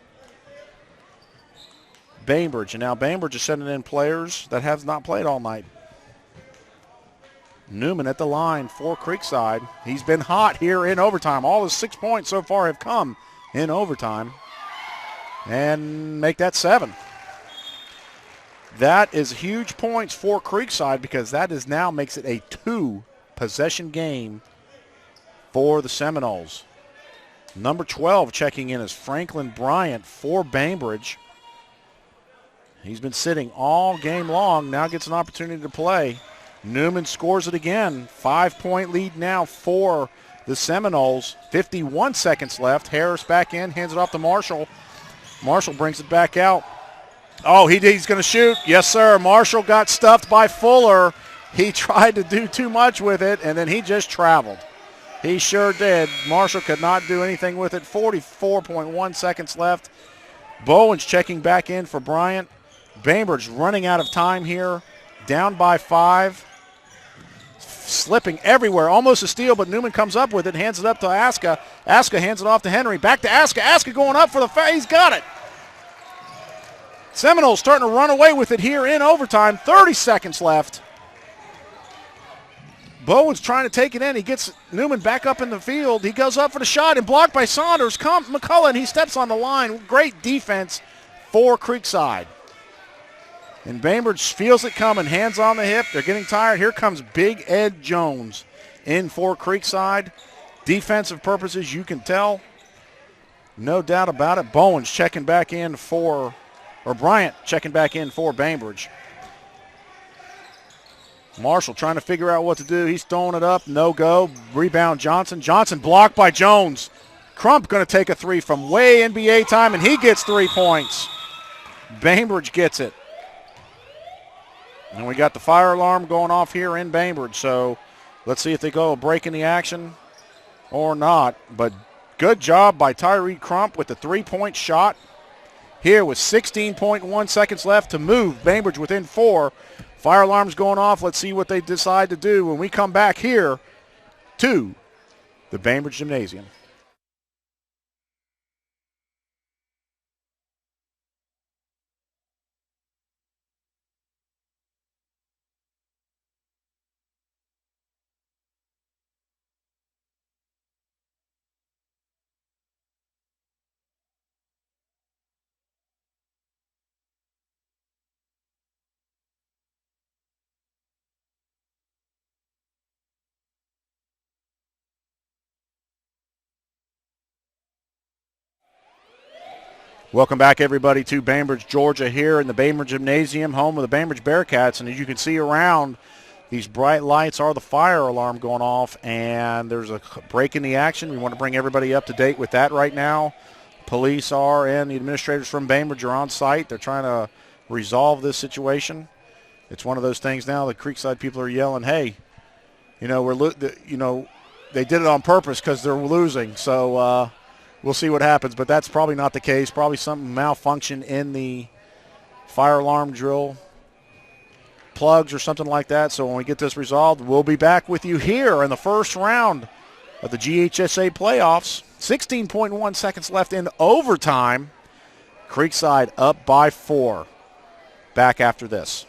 Bainbridge. And now Bainbridge is sending in players that have not played all night. Newman at the line for Creekside. He's been hot here in overtime. All his 6 points so far have come in overtime. And make that 7. That is huge points for Creekside because that is now makes it a 2-possession game for the Seminoles. Number 12 checking in is Franklin Bryant for Bainbridge. He's been sitting all game long, now gets an opportunity to play. Newman scores it again. 5-point lead now for the Seminoles. 51 seconds left. Harris back in, hands it off to Marshall. Marshall brings it back out. Oh, he's going to shoot. Yes, sir. Marshall got stuffed by Fuller. He tried to do too much with it, and then he just traveled. He sure did. Marshall could not do anything with it. 44.1 seconds left. Bowens checking back in for Bryant. Bainbridge running out of time here. Down by 5. Slipping everywhere. Almost a steal, but Newman comes up with it. Hands it up to Aska. Aska hands it off to Henry. Back to Aska. Aska going up for the foul. He's got it. Seminoles starting to run away with it here in overtime. 30 seconds left. Bowen's trying to take it in. He gets Newman back up in the field. He goes up for the shot and blocked by Saunders. McCullough, and he steps on the line. Great defense for Creekside. And Bainbridge feels it coming. Hands on the hip. They're getting tired. Here comes Big Ed Jones in for Creekside. Defensive purposes, you can tell. No doubt about it. Bowens checking back in for, or Bryant checking back in for Bainbridge. Marshall trying to figure out what to do. He's throwing it up. No go. Rebound Johnson. Johnson blocked by Jones. Crump going to take a three from way NBA time, and he gets 3 points. Bainbridge gets it. And we got the fire alarm going off here in Bainbridge. So let's see if they go a break in the action or not. But good job by Tyree Crump with the 3-point shot here with 16.1 seconds left to move Bainbridge within 4. Fire alarm's going off. Let's see what they decide to do when we come back here to the Bainbridge Gymnasium. Welcome back, everybody, to Bainbridge, Georgia, here in the Bainbridge Gymnasium, home of the Bainbridge Bearcats. And as you can see around, these bright lights are the fire alarm going off, and there's a break in the action. We want to bring everybody up to date with that right now. Police are, and the administrators from Bainbridge are on site. They're trying to resolve this situation. It's one of those things now. The Creekside people are yelling, "Hey, they did it on purpose because they're losing." So. We'll see what happens, but that's probably not the case. Probably some malfunction in the fire alarm drill plugs or something like that. So when we get this resolved, we'll be back with you here in the first round of the GHSA playoffs. 16.1 seconds left in overtime. Creekside up by 4. Back after this.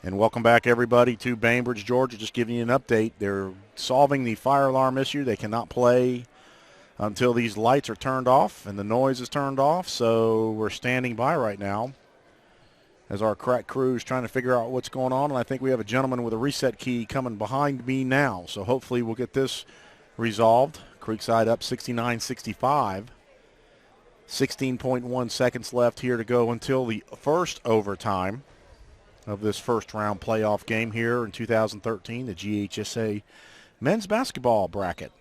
And welcome back, everybody, to Bainbridge, Georgia. Just giving you an update. They're solving the fire alarm issue. They cannot play until these lights are turned off and the noise is turned off. So we're standing by right now as our crack crew is trying to figure out what's going on. And I think we have a gentleman with a reset key coming behind me now. So hopefully we'll get this resolved. Creekside up 69-65. 16.1 seconds left here to go until the first overtime of this first round playoff game here in 2013, the GHSA men's basketball bracket.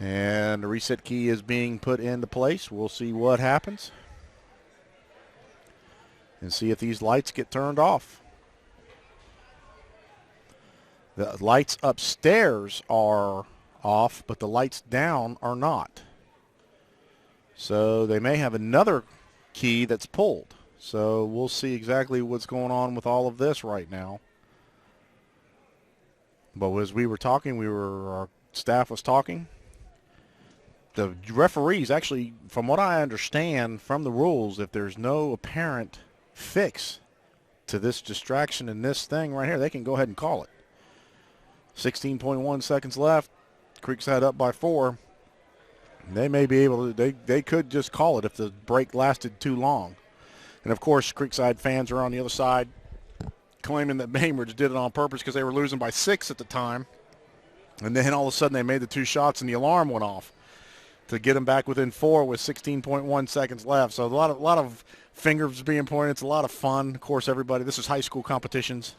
And the reset key is being put into place. We'll see what happens and see if these lights get turned off. The lights upstairs are off, but the lights down are not. So they may have another key that's pulled. So we'll see exactly what's going on with all of this right now. But as we were talking, our staff was talking. The referees actually, from what I understand from the rules, if there's no apparent fix to this distraction in this thing right here, they can go ahead and call it. 16.1 seconds left. Creekside up by 4. They may be able to, they could just call it if the break lasted too long. And, of course, Creekside fans are on the other side claiming that Bainbridge did it on purpose because they were losing by 6 at the time. And then all of a sudden they made the 2 shots and the alarm went off to get them back within 4 with 16.1 seconds left. So a lot of fingers being pointed. It's a lot of fun. Of course, everybody, this is high school competitions.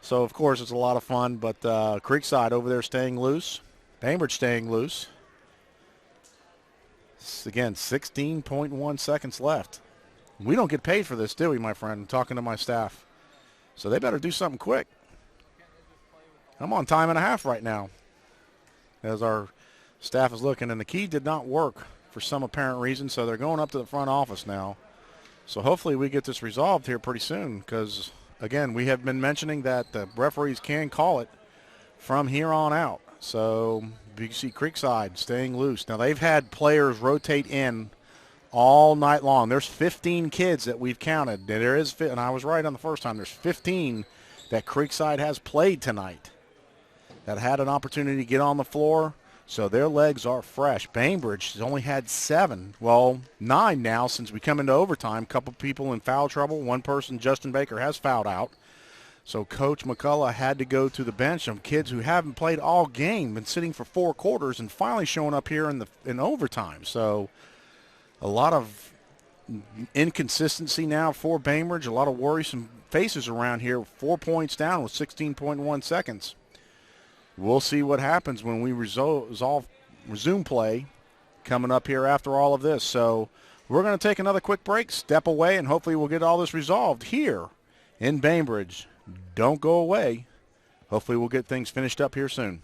So, of course, it's a lot of fun. But Creekside over there staying loose. Bainbridge staying loose. Again, 16.1 seconds left. We don't get paid for this, do we, my friend? I'm talking to my staff. So they better do something quick. I'm on time and a half right now as our staff is looking. And the key did not work for some apparent reason, so they're going up to the front office now. So hopefully we get this resolved here pretty soon because, again, we have been mentioning that the referees can call it from here on out. So you see Creekside staying loose. Now, they've had players rotate in all night long. There's 15 kids that we've counted. There is, and I was right on the first time, there's 15 that Creekside has played tonight that had an opportunity to get on the floor, so their legs are fresh. Bainbridge has only had 7, well, 9 now since we come into overtime. A couple people in foul trouble. One person, Justin Baker, has fouled out. So Coach McCullough had to go to the bench of kids who haven't played all game, been sitting for 4 quarters, and finally showing up here in overtime. So a lot of inconsistency now for Bainbridge, a lot of worrisome faces around here. 4 points down with 16.1 seconds. We'll see what happens when we resume play coming up here after all of this. So we're going to take another quick break, step away, and hopefully we'll get all this resolved here in Bainbridge. Don't go away. Hopefully we'll get things finished up here soon.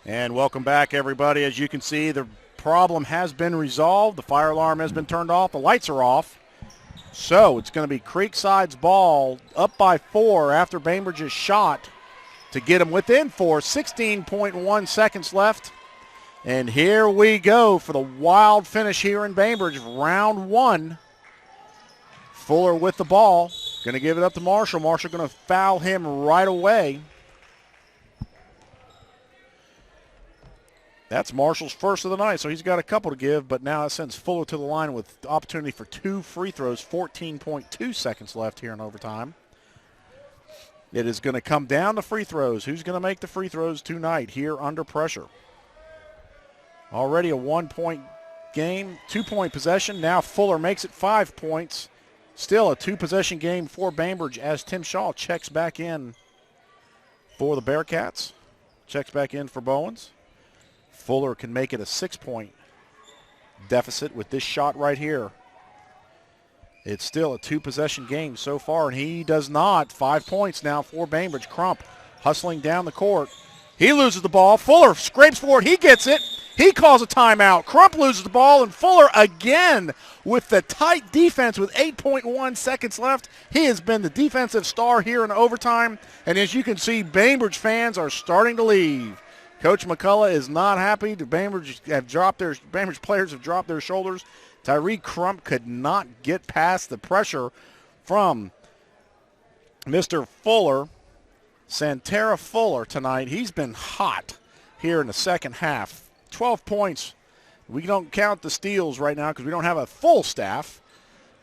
And welcome back, everybody. As you can see, the problem has been resolved. The fire alarm has been turned off. The lights are off. So it's going to be Creekside's ball up by 4 after Bainbridge's shot to get them within 4. 16.1 seconds left. And here we go for the wild finish here in Bainbridge. Round 1. Fuller with the ball. Going to give it up to Marshall. Marshall going to foul him right away. That's Marshall's first of the night, so he's got a couple to give, but now that sends Fuller to the line with opportunity for 2 free throws, 14.2 seconds left here in overtime. It is going to come down to free throws. Who's going to make the free throws tonight here under pressure? Already a 1-point game, 2-point possession. Now Fuller makes it 5 points. Still a 2-possession game for Bainbridge as Tim Shaw checks back in for the Bearcats. Checks back in for Bowens. Fuller can make it a 6-point deficit with this shot right here. It's still a 2-possession game so far, and he does not. 5 points now for Bainbridge. Crump hustling down the court. He loses the ball. Fuller scrapes for it. He gets it. He calls a timeout. Crump loses the ball, and Fuller again with the tight defense with 8.1 seconds left. He has been the defensive star here in overtime, and as you can see, Bainbridge fans are starting to leave. Coach McCullough is not happy. The Bainbridge players have dropped their shoulders. Tyree Crump could not get past the pressure from Mr. Fuller. Santera Fuller tonight. He's been hot here in the second half. 12 points. We don't count the steals right now because we don't have a full staff.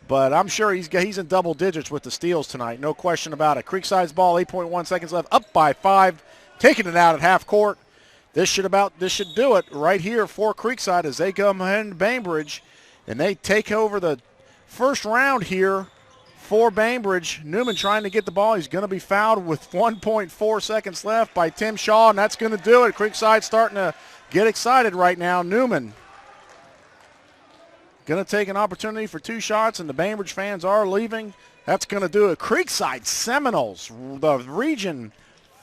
But I'm sure he's in double digits with the steals tonight. No question about it. Creekside's ball, 8.1 seconds left. Up by 5. Taking it out at half court. This should do it right here for Creekside as they come in Bainbridge and they take over the first round here for Bainbridge. Newman trying to get the ball. He's going to be fouled with 1.4 seconds left by Tim Shaw, and that's going to do it. Creekside starting to get excited right now. Newman going to take an opportunity for 2 shots, and the Bainbridge fans are leaving. That's going to do it. Creekside Seminoles, the Region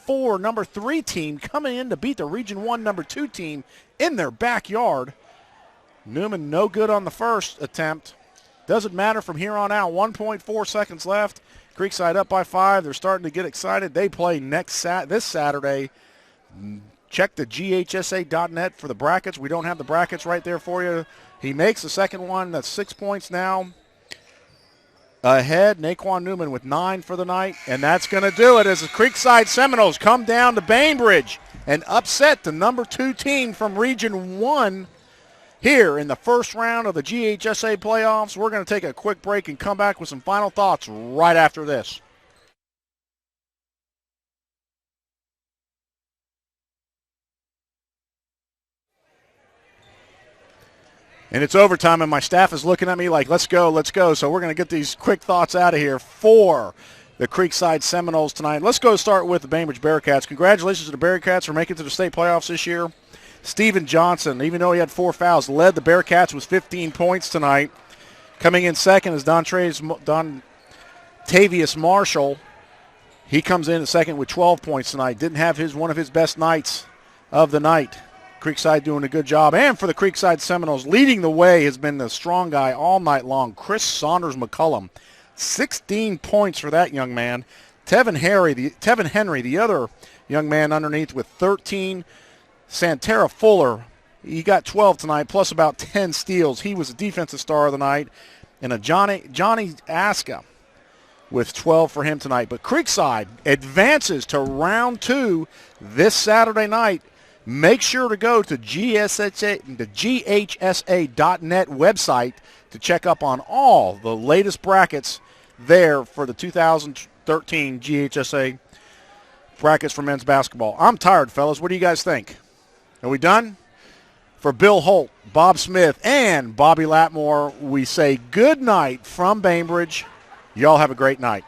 4 number 3 team coming in to beat the Region 1 number 2 team in their backyard. Newman no good on the first attempt. Doesn't matter from here on out. 1.4 seconds left. Creekside up by 5. They're starting to get excited. They play this Saturday. Check the GHSA.net for the brackets. We don't have the brackets right there for you. He makes the second one. That's 6 points now. Ahead, Naquan Newman with 9 for the night, and that's going to do it as the Creekside Seminoles come down to Bainbridge and upset the number 2 team from Region 1 here in the first round of the GHSA playoffs. We're going to take a quick break and come back with some final thoughts right after this. And it's overtime, and my staff is looking at me like, let's go, let's go. So we're going to get these quick thoughts out of here for the Creekside Seminoles tonight. Let's go start with the Bainbridge Bearcats. Congratulations to the Bearcats for making it to the state playoffs this year. Steven Johnson, even though he had 4 fouls, led the Bearcats with 15 points tonight. Coming in second is Dontavius Marshall. He comes in second with 12 points tonight. Didn't have one of his best nights of the night. Creekside doing a good job. And for the Creekside Seminoles, leading the way has been the strong guy all night long, Chris Saunders McCullum. 16 points for that young man. Tevin Henry, the other young man underneath with 13. Santera Fuller, he got 12 tonight, plus about 10 steals. He was the defensive star of the night. And a Johnny Aska with 12 for him tonight. But Creekside advances to round 2 this Saturday night. Make sure to go to the GHSA.net website to check up on all the latest brackets there for the 2013 GHSA brackets for men's basketball. I'm tired, fellas. What do you guys think? Are we done? For Bill Holt, Bob Smith, and Bobby Latmore, we say good night from Bainbridge. Y'all have a great night.